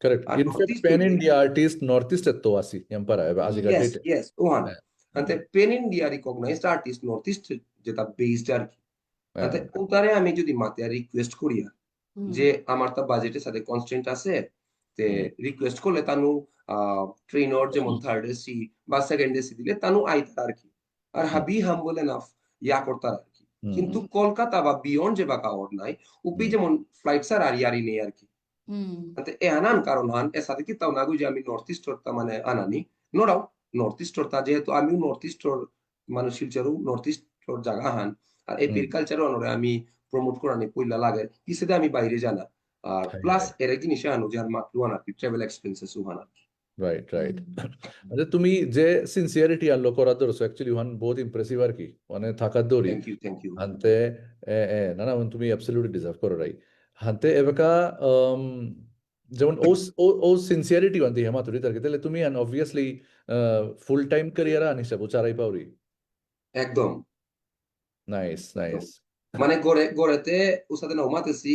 Correct. আর In north fact, east Pan হইলে India artist Northeast এর তো আসি এম্পারা আজিকার ইয়েস ডেটে ইয়েস ওহান হ্যাঁ আনতে pan India recognised artist north east যেটা বেসড আর কি আনতে হ্যাঁ ওটারে আমি যদি মাতে রিকোয়েস্ট করি যে আমার তো বাজেটের সাথে কনস্ট্রেন্ট আছে তে হুম রিকোয়েস্ট করলে তানু ট্রেনর যেমন থার্ড এসি বা সেকেন্ড এসি দিলে তানু আইতার আর কি আর হুম হাবি হাম্বল এনাফ ইয়া করতার আর কি হুম কিন্তু কলকাতা বা বিয়ন্ড যে বাকা অর নাই উপি হুম যেমন ফ্লাইটস আর ইয়ারি নেই আর কি আতে এ আনান কারণ হান এ সাথে কি তাও নাগু যে আমি নর্থ ইস্টর তা মানে আনানি নো ডাউট নর্থ ইস্টর তা যেহেতু আমিও নর্থ ইস্টর মানে শিলচরও নর্থ ইস্টর জায়গা হান আর হুম এপির কালচারও অনরে আমি প্রমোট করানি পইলা লাগে কিসেদে আমি বাইরে জানা আর হাই প্লাস হাই এর জিনিস আনো যে আর মাকলু আনা কি ট্রাভেল এক্সপেন্সেস উহান আর কি রাইট রাইট আচ্ছা তুমি যে সিনসিয়ারিটি আনলো করার ধরছো অ্যাকচুয়ালি ওহান বহুত ইমপ্রেসিভ আর কি মানে থাকার দৌড়ি থ্যাংক ইউ হান্তে না না তুমি অ্যাবসলিউটলি ডিজার্ভ করো রাই হান্তে এবাকা যেমন ও ও সিনসিয়ারিটি আনতে হেমা তুরি তার তাহলে তুমি আন অবভিয়াসলি ফুল টাইম ক্যারিয়ার আন হিসাব চারাই পাউরি একদম নাইস নাইস মানে গড়েতে উসাদে না মাতেছি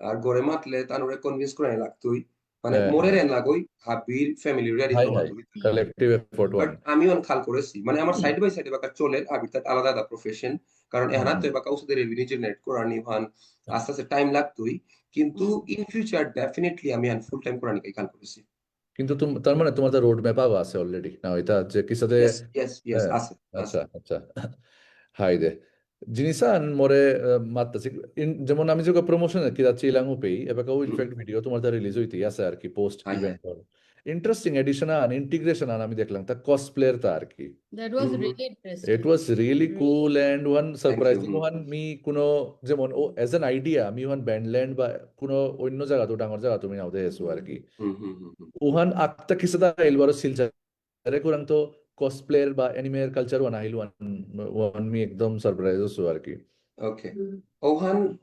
আর গড়ে মাতলে তানুরে কনভিন্স করে লাগতোই মানে মোরে রেন লাগই হাবির ফ্যামিলি রেডি হাই হওয়া হাই কালেক্টিভ এফোর্ট বাট ওয়ান আমি অন খাল করেছি মানে আমার সাইড বাই সাইড বাকা চলে আবির তার আলাদা আলাদা প্রফেশন কারণ এহানা তো বাকা উসাদে রেভিনিউ জেনারেট করার নিহান আস্তে আস্তে টাইম লাগতোই কিন্তু ইন ফিউচার ডেফিনেটলি আমি আন ফুল টাইম করার নিকাই খাল করেছি কিন্তু তার মানে তোমার রোড ম্যাপ আছে অলরেডি না এটা যে কিসাতে ইয়েস আছে আচ্ছা আচ্ছা হাই দে jinisan more matta যেমন আমি যখন প্রমোশনে কি যাচ্ছি ইলাং উপেই এবার কাউ ইনফ্যাক্ট ভিডিও তোমার তা রিলিজ হইতে আছে আর কি পোস্ট ইভেন্ট ইন্টারেস্টিং এডিশন আন ইন্টিগ্রেশন আন আমি দেখলাম তা কসপ্লেয়ার তা আর কি That was really interesting. It was really cool and one surprising one me কোনো যেমন ও এজ অ্যান আইডিয়া আমি ওহান ব্যান্ডল্যান্ড বা কোনো অন্য জায়গা তো ডাঙর জায়গা তুমি নাও দেছো আর কি ওহান আক্তা কিসদা এলবার সিলচারে কুরাং তো কসপ্লেয়ার বা অ্যানিমের কালচার ওয়ান আইল ওয়ান মি একদম সারপ্রাইজ হছো আর কি ওকে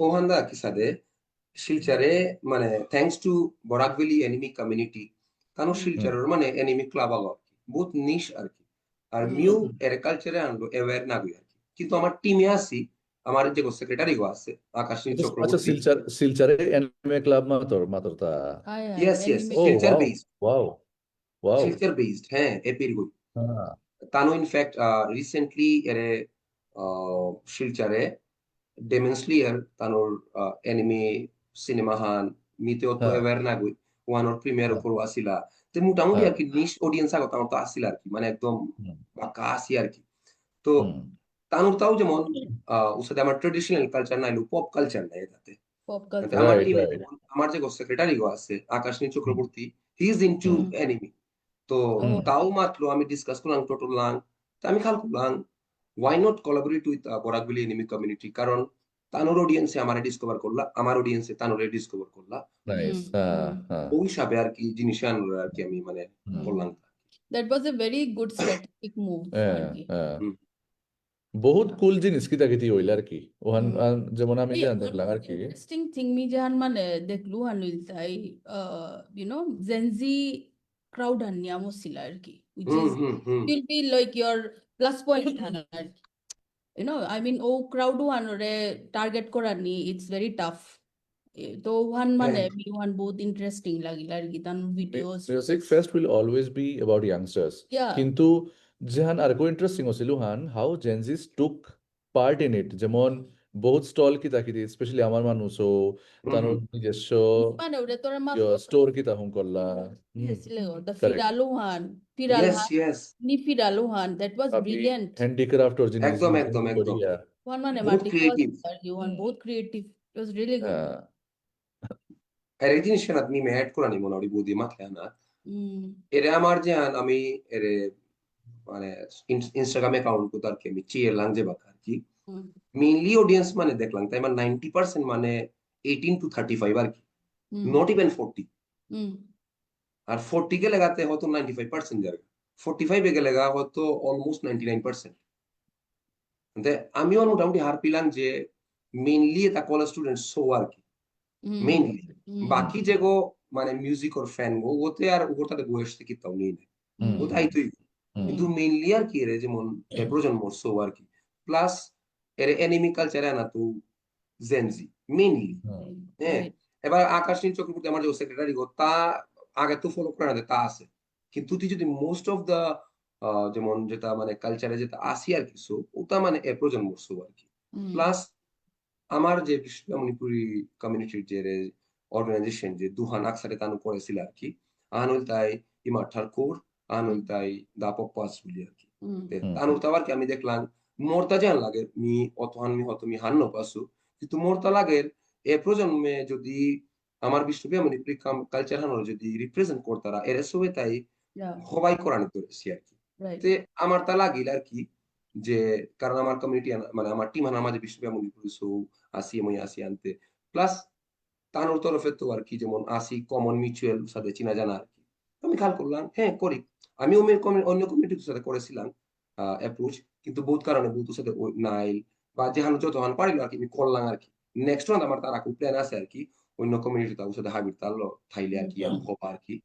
ওহান দা কিসাদে শিলচারে মানে thanks to Barak valley anime community কারণ শিলচারের মানে এনিমি ক্লাব আলো বহুত নিশ আর কি আর মিউ এর কালচারে আনলো এওয়ার না আর কি কিন্তু আমার টিমে আছি আমার যে সেক্রেটারি গো আছে আকাশনী আচ্ছা চক্রবর্তী শিলচারে এনিমে ক্লাব মাতর তা yes Silchar based wow Silchar based হ্যাঁ এপির গো তানো ইনফ্যাক্ট রিসেন্টলি এর শিলচারে ডেমন স্লেয়ার তানোর এনিমি সিনেমা হান মিতেও তো এভার না গই ওয়ানোর প্রিমিয়ার উপর আসিলা তো মোটামুটি আর কি নিশ অডিয়েন্স আগত আমার তো আসিলা আর কি মানে একদম বাঁকা আসি আর কি তো তানোর তাও যেমন উসাদে আমার ট্রেডিশনাল কালচার নাইলো পপ কালচার নাই এটাতে আমার টিমে আমার যে সেক্রেটারি গো আছে Akashni Chakraborty he is into anime তো তাও মাত্র আমি ডিসকাস করলাম টোটাল লাং আমি খাল করলাম why not collaborate with Barak valley anime community কারণ তানোর অডিয়েন্সে আমারে ডিসকভার করলা আমার অডিয়েন্সে তানোরে ডিসকভার করলা ওই হিসাবে আর কি জিনিস আনলো আর কি আমি মানে বললাম That was a very good strategic move আর কি বহুত কুল জিনিস কিতা কিতি হইল আর কি ওহান যেমন আমি জান দেখলাম আর কি ইন্টারেস্টিং থিং মি জাহান মানে দেখলু হানুল তাই you know Gen Z crowd আনিয়ামো ছিল আর কি which is will be like your plus point আর কি you know I mean ও crowd ওয়ানরে টার্গেট করানি it's very tough তো ওয়ান মানে ওয়ান বহুত ইন্টারেস্টিং লাগিল আর কি তান videos music fest will always be about youngsters কিন্তু যেহান আর কো ইন্টারেস্টিং হছিল হান how Gen Zs took part in it যেমন বহুত স্টল কি তাকি দি স্পেশালি আমার মানুষ ও তার নিজস্ব মানে ওরে তোরা স্টোর কি তাহুম করলা the Firaluhan ni Firaluhan that was brilliant handicraft or জিনিস একদম one মানে বহুত ক্রিয়েটিভ one বহুত creative it was really good আর এই জিনিস না তুমি ম্যাড করানি মনে হয় বুদ্ধি মাথায় না এরে আমার যে আমি এরে মানে ইনস্টাগ্রাম অ্যাকাউন্ট কো তার কি আমি চিয়ে লাংজে বাকা আর কি মেইনলি অডিয়েন্স মানে দেখলাম তাই মানে 90% মানে 18 to 35 আর কি নট ইভেন 40 আর 40 কে লাগাতে হতো 95% জায়গা 45 এ গেলে হতো অলমোস্ট 99% মানে আমিও মোটামুটি হার পিলাম যে মেইনলি এটা কলেজ স্টুডেন্ট সো আর কি মেইনলি বাকি যেগো মানে মিউজিক ওর ফ্যান গো ওতে আর ওটাতে বয়সে কি তাও নেই ওটাই তুই কিন্তু মেইনলি আর কি রে যেমন প্রজন্ম সো আর কি প্লাস এর এনিমি কালচারে না তো জেনজি মেইনলি হ্যাঁ এবার আকাশনী চক্রবর্তী আমার যে সেক্রেটারি গো তা আগে তো ফলো করে না তা আছে কিন্তু তুই যদি মোস্ট অফ দা যেমন যেটা মানে কালচারে যেটা আসি আর কিছু ওটা মানে এ প্রজন্ম সো আর কি প্লাস আমার যে মণিপুরি কমিউনিটির যে অর্গানাইজেশন যে দুহান আকসারে তানু করেছিল আর কি আনুল তাই ইমার ঠাকুর আনুল তাই দাপপাস বলি আর কি তানু তাবার কি আমি দেখলাম মোরতা জান লাগে মি অতহান মি হত মি হান্ন পাসু কিন্তু মোরতা লাগের এ প্রজন্মে যদি আমার বিশ্ববিদ্যালয় মণিপুরি কালচার হানোর যদি রিপ্রেজেন্ট করতারা এর সবে তাই সবাই করানি করেছি আর কি তে আমার তা লাগিল আর কি যে কারণ আমার কমিউনিটি মানে আমার টিম আমার যে বিশ্ববিদ্যালয় মণিপুরি সো আসি মই আসি আনতে প্লাস তানোর তরফে তো আর কি যেমন আসি কমন মিউচুয়াল সাথে চিনা জানা আর কি আমি খেয়াল করলাম হ্যাঁ করি। আমি অন্য কমিউনিটির সাথে করেছিলাম অ্যাপ্রোচ, কিন্তু বহুত কারণে বহুতের সাথে নাইল বা যেহানো যত হান পারিল আর কি আমি করলাম আর কি। নেক্সট মান্থ আমার তার আকুল প্ল্যান আছে আর কি অন্য কমিউনিটি তার সাথে হাবির তার থাইলে আর কি আমি হবা আর কি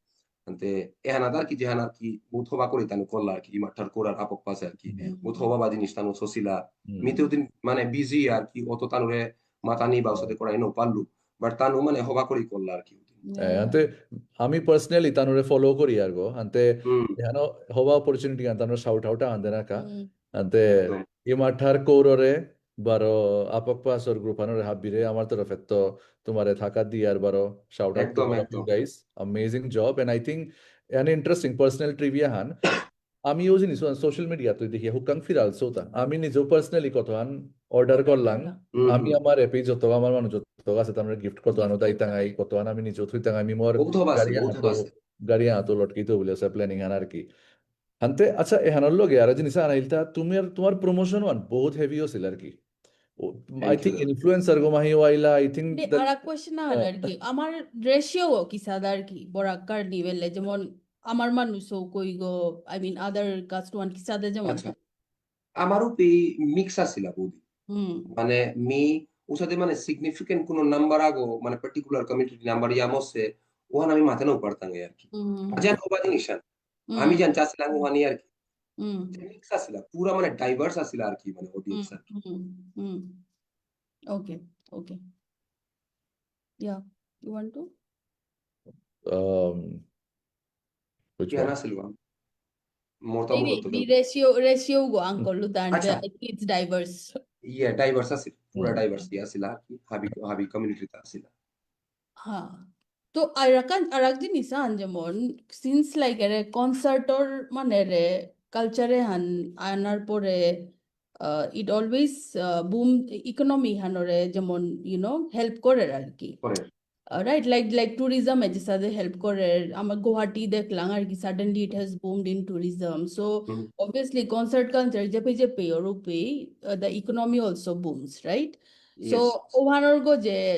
আনতে এহানাদ আর কি যেহান আর কি বহুত হবা করি তানো করলা আর কি ইমাঠার করার আপক পাশে আর কি বহুত হবা বা জিনিস তানো সসিলা মিতেও দিন মানে বিজি আর কি অত তানুরে মাতানি বা সাথে করাই নো পারলু বাট তানু মানে হবা করি করলা আর কি Ante আমি পার্সোনালি তানুরে ফলো করি আর গো আন্তে হুম এখানো হবা অপরচুনিটি আন তানুর শাউট আউট আন্দে নাকা আন্তে একদম ইমাঠার কৌররে বারো আপক পাসর গ্রুপ আনোরে হাবিরে আমার তরফে তো তোমারে থাকা দি আর বারো শাউট আউট টু একদম অল অফ ইউ একদম guys amazing job and I think an interesting personal trivia হান আমিও জিনিস সোশ্যাল মিডিয়া তুই দেখি হুকাং ফিরাল সোতা আমি নিজেও পার্সোনালি কত হান অর্ডার করলাম হুম আমি হুম আমার এপি যত আমার মানুষ যত আছে তার গিফট কত আনো দায়িত্ব আই কত আন আমি নিজেও থুই আমি মোর বহুত হবা আছে গাড়িয়া বহুত হাতো হবা আছে গাড়িয়া হাতো লটকি তো বলে আছে প্ল্যানিং আন আর কি হান্তে আচ্ছা এহানোর লগে আর জিনিস আনাইলতা তুমি আর তোমার প্রমোশন ওয়ান বহুত হেভি হছিল আর কি I thank you think influencer গো মাহি ওয়াইলা আই থিংক দ্যাট আর এক কোয়েশ্চেন আর কি আমার রেশিও কিসাদ আর কি বরাকার নিবেলে যেমন আমার মানুষও কই গো আই মিন আদার কাস্ট ওয়ান কিসাদে যেমন আচ্ছা আমারও পে মিক্স আছিল বৌদি হুম মানে মি উসাদে মানে সিগনিফিকেন্ট কোনো নাম্বার আগো মানে পার্টিকুলার কমিউনিটি নাম্বার ইয়ামসে ওহান আমি মাথায় নাও পারতাম আর কি হুম আর জান হবা জিনিস হুম আমি জান চাচ্ছিলাম ওহানি আর কি হুম মিক্স আছিল পুরা মানে ডাইভার্স আছিল আর কি মানে হুম অডিয়েন্স আর কি hmm hmm okay okay yeah you want to which কি one হানা আছিল মোরতা नहीं মূলত नहीं the ratio go uncle and আচ্ছা it's diverse ইয়ে ডাইভার্স আছিল পুরা হুম ডাইভার্স আছিল আর কি হাবি হাবি কমিউনিটিতে আছিল হ্যাঁ তো আর এক জিনিস যেমন সিন্স লাইক এর কনসার্টর মানে রে কালচারে হান আনার পরে ইট অলওয়েজ বুম ইকোনমি হানরে যেমন হেল্প করে আর কি পরে রাইট লাইক ট্যুরিজম এ যেসাথে হেল্প করে আমার গুয়াহাটি দেখলাম আর কি suddenly it has boomed in tourism so hmm obviously concert culture jepe Europe the economy also booms right so yes ওভানোর গো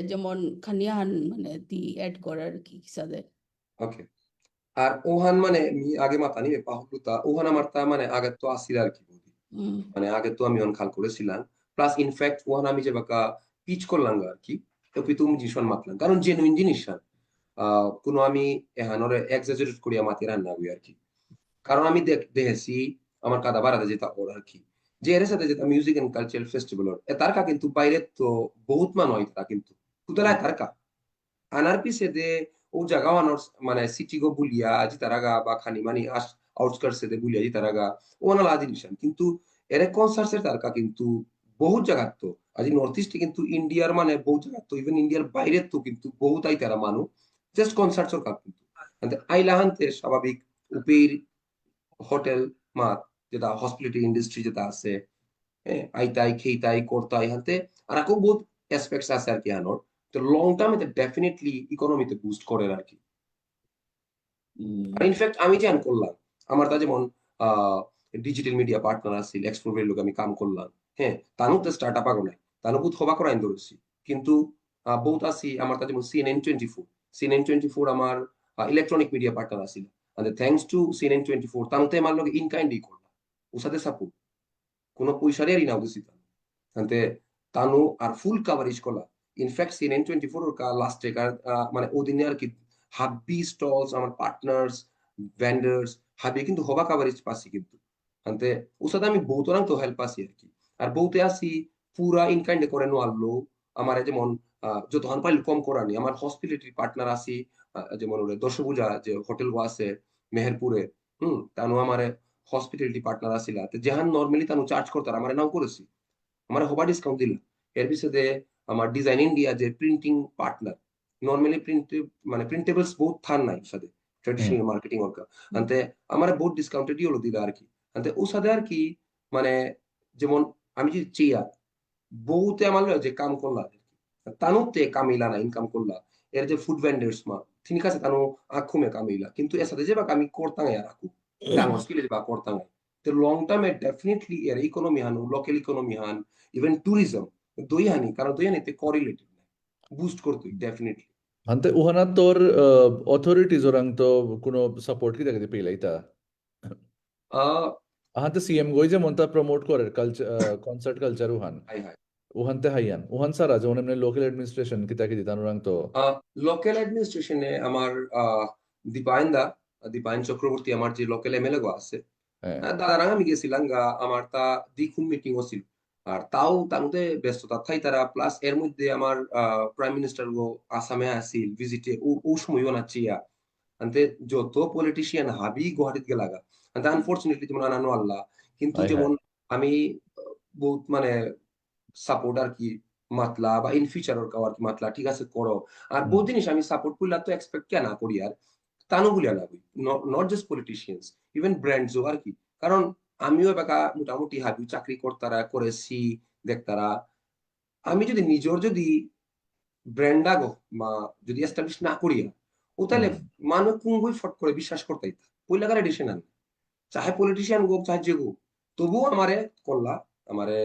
যেমন খানিয়াহান মানে দি অ্যাড করার কি সাথে ওকে আর ওহান মানে মি আগে মাতা নিবে পাহুলুতা ওহান আমার তা মানে আগে তো আসিল আর কি বৌদি হুম মানে আগে তো আমি অন খাল করেছিলাম প্লাস ইনফ্যাক্ট ওহান আমি যে বাকা পিচ করলাম আর কি তো তুমি জিনিস মাতলাম কারণ জেনুইন জিনিস কোনো আমি এহানরে এক্সাজারেট করিয়া মাতি রান্না হই আর কি কারণ আমি দেখেছি আমার কাদা বাড়াতে যেটা ওর আর কি যে এর সাথে যেটা মিউজিক এন্ড কালচারাল ফেস্টিভ্যাল তার কা কিন্তু বাইরে তো বহুত মান হয় তারা কিন্তু কুতলায় তার কা আনার পিছে দে ও জায়গা আনার মানে সিটি গো বুলিয়া আজি তারাগা বা খানি মানি আউটস্কার্টস দে বুলিয়া জি তারাগা ও না লাদি নিশান কিন্তু এর কনসার্টস এর তারকা কিন্তু বহুত জায়গা তো আজি নর্থ ইস্টে কিন্তু ইন্ডিয়ার মানে বহুত জায়গা তো ইভেন ইন্ডিয়ার বাইরে তো কিন্তু বহুত আই তারা মানু জাস্ট কনসার্টস এর কাপ কিন্তু আইলাহান্তে স্বাভাবিক উপের হোটেল মাত যেটা হসপিটালিটি ইন্ডাস্ট্রি যেটা আছে হ্যাঁ আইতাই খেইতাই করতাই হাতে আর খুব বহুত অ্যাসপেক্টস আছে আর কি আনোর তো লং টার্ম এটা ডেফিনেটলি ইকোনমিতে বুস্ট করে আর কি আর ইনফ্যাক্ট আমি যে করলাম আমার তা যেমন ডিজিটাল মিডিয়া পার্টনার আছিল এক্সপ্লোরের লোক আমি কাম করলাম হ্যাঁ তানু তো স্টার্ট আপ আগো নাই তানু বহুত হবা করাইন ধরেছি কিন্তু বহুত আছি আমার তা যেমন CNN24 আমার ইলেকট্রনিক মিডিয়া পার্টনার আছিল and thanks to CNN24 তানুতে আমার লগে ইন কাইন্ড করলাম উসাতে সাপোর্ট কোনো পয়সারে আর ইনাও দিছি তানতে তানু আর ফুল কাভারেজ করলা ইনফ্যাক্ট CNN24 ওর কা লাস্ট কার মানে ওদিনে আর কি হাব্বি স্টলস আমার পার্টনার্স ভেন্ডার্স হাবি কিন্তু হবা কাভারেজ পাচ্ছি কিন্তু আনতে ওর সাথে আমি বহুত তো হেল্প পাচ্ছি আর কি আর বহুতে আসি পুরা ইন কাইন্ডে করে নো আনলো আমার যেমন যত হান পাইলে কম করানি আমার হসপিটালিটি পার্টনার আসি যেমন ওরে দশভুজা যে হোটেল আছে মেহেরপুরে তানু আমার হসপিটালিটি পার্টনার আসিলা যেহান নর্মালি তানু চার্জ করতার আমার নাও করেছি আমার হবা ডিসকাউন্ট দিল এর পিছনে আমার ডিজাইন ইন্ডিয়া যে প্রিন্টিং পার্টনার নর্মালি মানে প্রিন্টেবলস বহুত থান নাই সাথে ট্রেডিশনাল মার্কেটিং ওর আনতে আমার বহুত ডিসকাউন্টেড হলো দিলা আর কি আনতে ও সাথে আর কি মানে যেমন আমি যদি চেয়া বহুতে আমার যে কাম করলা তানুতে কামিলা না ইনকাম করলা এর যে ফুড ভেন্ডার্স মা ঠিক আছে তানু আখুমে কামিলা কিন্তু এর সাথে যে বা আমি করতাম আর আখু ডাঙর স্কিলে যে বা করতাম তো লং টার্মে ডেফিনেটলি এর ইকোনমি হান লোকাল ইকোনমি হান ইভেন ট্যুরিজম দই হানি কারণ দই হানিতে করিলেটেড বুস্ট করতো ডেফিনেটলি হান্তে উহানা তোর অথরিটিজ ওরাং তো কোনো সাপোর্ট কি দেখতে পেলাই তা আহ হান্তে সিএম গই যে মন্তা প্রমোট করে কালচার কনসার্ট কালচার উহান হাই হাই উহানতে হাইয়ান উহান সারা যেমন এমনি লোকাল অ্যাডমিনিস্ট্রেশন কি তাকে দিতান ওরাং তো লোকাল অ্যাডমিনিস্ট্রেশনে আমার দীপায়ন দা দীপায়ন চক্রবর্তী আমার যে লোকাল এমএলএ গো আছে হ্যাঁ দাদারাং আমি গেছিলাম আমার তা দ্বিখুম মিটিং ছিল আর তাও তার মধ্যে ব্যস্ততা থাই তারা প্লাস এর মধ্যে আমার প্রাইম মিনিস্টার গো আসামে আসিল ভিজিটে ও সময়ও না চিয়া আনতে যত পলিটিশিয়ান হাবি গুয়াহাটিত গেলাগা আনতে আনফরচুনেটলি যেমন আনানো আল্লাহ কিন্তু হাই হাই যেমন আমি বহুত মানে সাপোর্ট আর কি মাতলা বা ইন ফিউচার ওর আর কি মাতলা ঠিক আছে করো আর হুম বহুত জিনিস আমি সাপোর্ট করলে তো এক্সপেক্ট কে না করি আর তানো বলিয়া না হই নট জাস্ট পলিটিশিয়ানস ইভেন ব্র্যান্ডসও আর কি কারণ আমিও এবার মোটামুটি হাবি চাকরি করতারা করেছি দেখতারা আমি যদি নিজের যদি ব্র্যান্ড আগো বা যদি এস্টাবলিশ না করিয়া ও তাহলে হুম মানুষ কুঙ্গুই ফট করে বিশ্বাস করতেই পইলাকার এডিশন আন চাহে পলিটিশিয়ান হোক চাহে যে হোক তবুও আমারে করলা আমারে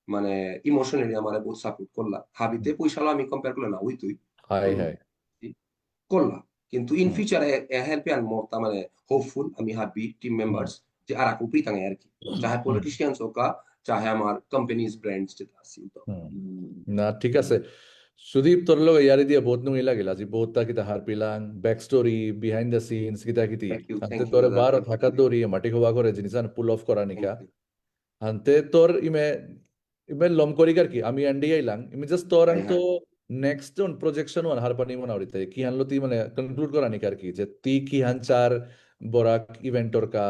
মানে ইমোশনালি আমারে বহুত সাপোর্ট করলা হাবিতে পয়সালো আমি কম্পেয়ার করলে না ওই তুই হাই হুম, হাই করলা কিন্তু ইন হুম ফিউচার হেল্প আন মোর তা মানে হোপফুল আমি হাবি টিম হুম মেম্বার্স যে আর আকু প্রিতাঙ্গে আর কি চাহে হুম পলিটিশিয়ানস হোক চাহে আমার কোম্পানিজ ব্র্যান্ডস যেটা আছে তো হুম না ঠিক আছে সুদীপ তোর লগে ইয়ারি দিয়ে বহুত নুই লাগিল আজি বহুত তা কিতা হার পিলাং back story behind the scenes কিতা কিতি আনতে থ্যাংক ইউ তোরে দাদা বার থ্যাংক ইউ থাকা দৌড়ি মাটি হওয়া করে জিনিস পুল অফ করা থ্যাংক নিকা you Ante tor ime lom kori kar ki ami andi ailang ime just tor হাই ang to হাই next on projection one har pani mona urite ki han lo ti mane conclude kora ni kar ki je ti ki han char borak event or ka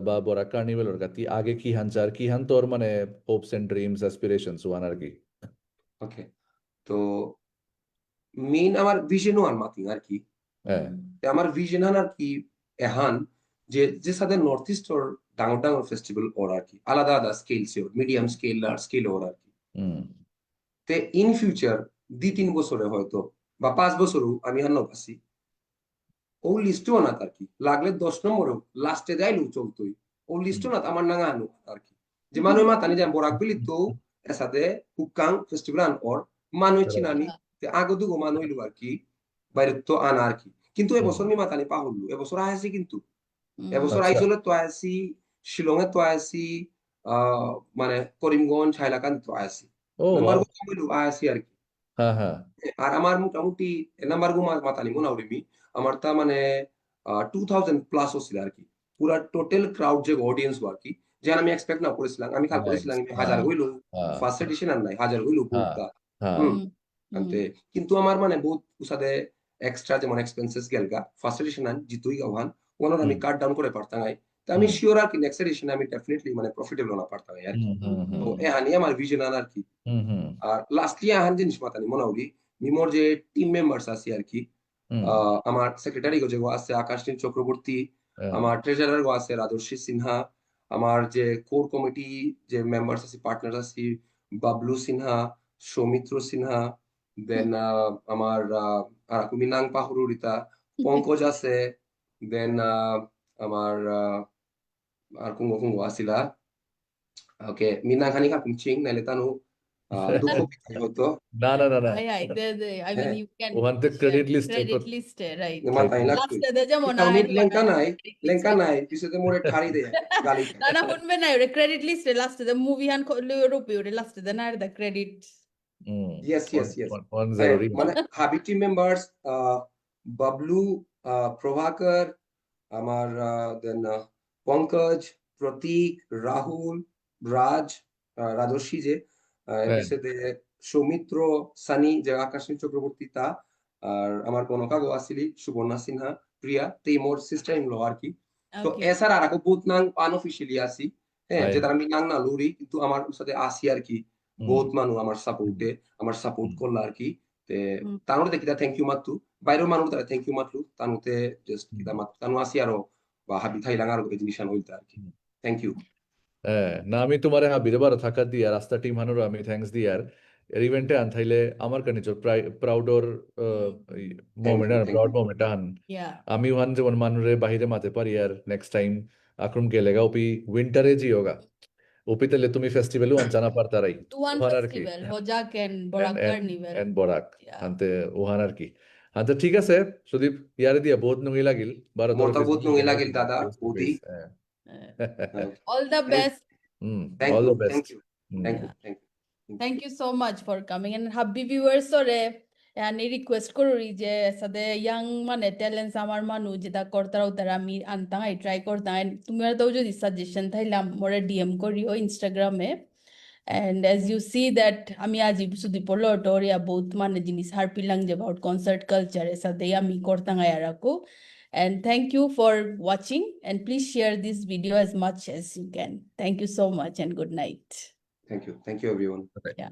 ba borak carnival or ka ti age ki han char ki han tor mane hopes and dreams aspirations one ar ki ওকে তো main আমার ভিশনও আর মাতিং আর কি eh আমার vision আর কি এহান যে যে সাথে north east ওর ডাঙর ডাঙর ফেস্টিভ্যাল ওর আর কি আলাদা আলাদা স্কেল ওর মিডিয়াম স্কেল লার্জ স্কেল ওর আর কি hmm তে ইন ফিউচার 2-3 বছরে হয়তো বা 5 বছরও আমি হান্ন পাচ্ছি ও লিস্টও না আর কি লাগলে 10 নম্বরেও লাস্টে দেয়লু চলতোই ও লিস্টও না আমার নাঙা আনু আর কি যে মানুষ মাতানি যে বরাক বিলি তো এসাথে হুকাং ফেস্টিভ্যাল ওর মানুষ right চিনানি তে আগদুগো মানুষইলু আর কি বাইরে তো আনা আর কি কিন্তু এবছর মি মাতানি পাহরলু এবছর আইসি কিন্তু এবছর acha আইজলে তো আইসি শিলংয়ে তো আইসি আহ মানে করিমগঞ্জ হাইলাকান্দি তো আইসি oh নাম্বার wow গো কমিলু আইসি আর কি ha ha আর আমার মোটামুটি নাম্বার গো মাতানি মনে হরিমি আমার তা মানে 2000 প্লাস ছিল আর কি পুরা টোটাল ক্রাউড যে অডিয়েন্স আর কি যে আমি এক্সপেক্ট না করেছিলাম আমি কাল করেছিলাম nice ha হাজার হইলো ha ফার্স্ট এডিশন আর নাই হাজার হইলো ha পুরোটা ha হুম আনতে কিন্তু আমার মানে বহুত উসাদে এক্সট্রা যেমন এক্সপেন্সেস গেলগা ফার্স্ট এডিশন আন জিতুই গাওয়ান ওনার আমি hmm কাট ডাউন করে পারতাম তা আমি hmm শিওর আর কি নেক্সট এডিশন আমি ডেফিনেটলি মানে প্রফিটেবল না পারতাম আর কি তো hmm এহানি আমার ভিশন আর কি hmm আর লাস্টলি আহান জিনিস মাতানি মনে হলি মিমোর যে টিম মেম্বার্স আছে আর কি hmm আমার সেক্রেটারি যে আছে আকাশ নীল চক্রবর্তী yeah আমার ট্রেজারার আছে রাজর্ষি সিনহা আমার যে কোর কমিটি যে মেম্বার্স আছে পার্টনার আছে বাবলু সিনহা সৌমিত্র সিনহা দেন আমার আর মিনাং পাহুরুরিতা পঙ্কজ আছে দেন আমার আর কুঙ্গো কুঙ্গো আসিলা ওকে মিনাং খানি কাপুং চিং নাইলে তানু দুঃখ পিতাই হয়তো না না না না I mean, হ্যাঁ you can ওখান থেকে share ক্রেডিট লিস্টে credit list, right? naman tayo Last nagtuloy. na যেমন Ikaw আইন mit lengka বানায় nay, credit lengka list. nay, piso de more tari de gali. না শুনবে না ওরে ক্রেডিট লিস্টে লাস্টে দ্য মুভি হান ইউরোপে ওরে লাস্টে দ্য না the credit Yes, yes, yes. One zero মানে হাবি টিম মেম্বার্স বাবলু প্রভাকর আমার দেন পঙ্কজ প্রতীক রাহুল রাজ রাজস্বী যে হ্যাঁ। এপিসোডে সৌমিত্র সানি যে আকাশনী চক্রবর্তী তা আর আমার কনকা গো আসিলি সুবর্ণা সিনহা প্রিয়া তে মোর সিস্টার ইন ল আর কি তো ওকে এছাড়া আর ako বহুত নাং আনঅফিশিয়ালি আসি হ্যাঁ Right. যেটা আমি নাং না লুরি কিন্তু আমার সাথে আসি আর কি বহুত মানুষ আমার সাপোর্টে আমার সাপোর্ট করলা আর কি তে তানোর দেখি থ্যাংক ইউ মাতু বাইরের মানুষ তারা থ্যাংক ইউ মাতলু তানুতে জাস্ট কিতা মাত তানু আসি আরো বা হাবি থাইলাং আর এই জিনিস হইতা আর কি থ্যাংক ইউ না আমি তোমারে হাবিরে বারো থাকা দিয়ার রাস্তা টিম হানুর আমি থ্যাঙ্কস দিয়ার এর ইভেন্টে আন থাইলে আমার কানিচর প্রাউডর মোমেন্ট আর thank প্রাউড you. মোমেন্ট আন ইয়া আমি ওহান যেমন মানুরে বাহিরে মাতে পারি আর নেক্সট টাইম আক্রম গেলেগা ওপি উইন্টারে জি হোগা ওপি তাহলে তুমি ফেস্টিভ্যালও আনচানা পারতা রাই ওয়ান ওহান আর কি ফেস্টিভ্যাল হজাক and Barak carnival and Barak Yeah. আনতে ওহান আর কি আচ্ছা ঠিক আছে সুদীপ ইয়ারে দিয়া বহুত নুঙ্গি লাগিল বারো তেরো মোটা কেজি বহুত নঙ্গি লাগিল দাদা ফেস টু বৌদি face All the Thank, best. thank all you, the best thank you, thank you, thank you. Thank you so much for coming and happy viewers ore and request korori je sade young mane talents amar manu jeta kortara utara ami anta hai try korta and tumar to jodi suggestion thailam more DM koriyo Instagram e and as you see that ami aji sudi polo toria both mane jinis har pilang je about concert culture e sade ami korta ngai araku and thank you for watching and please share this video as much as you can. Thank you so much and good night. Thank you everyone. Yeah.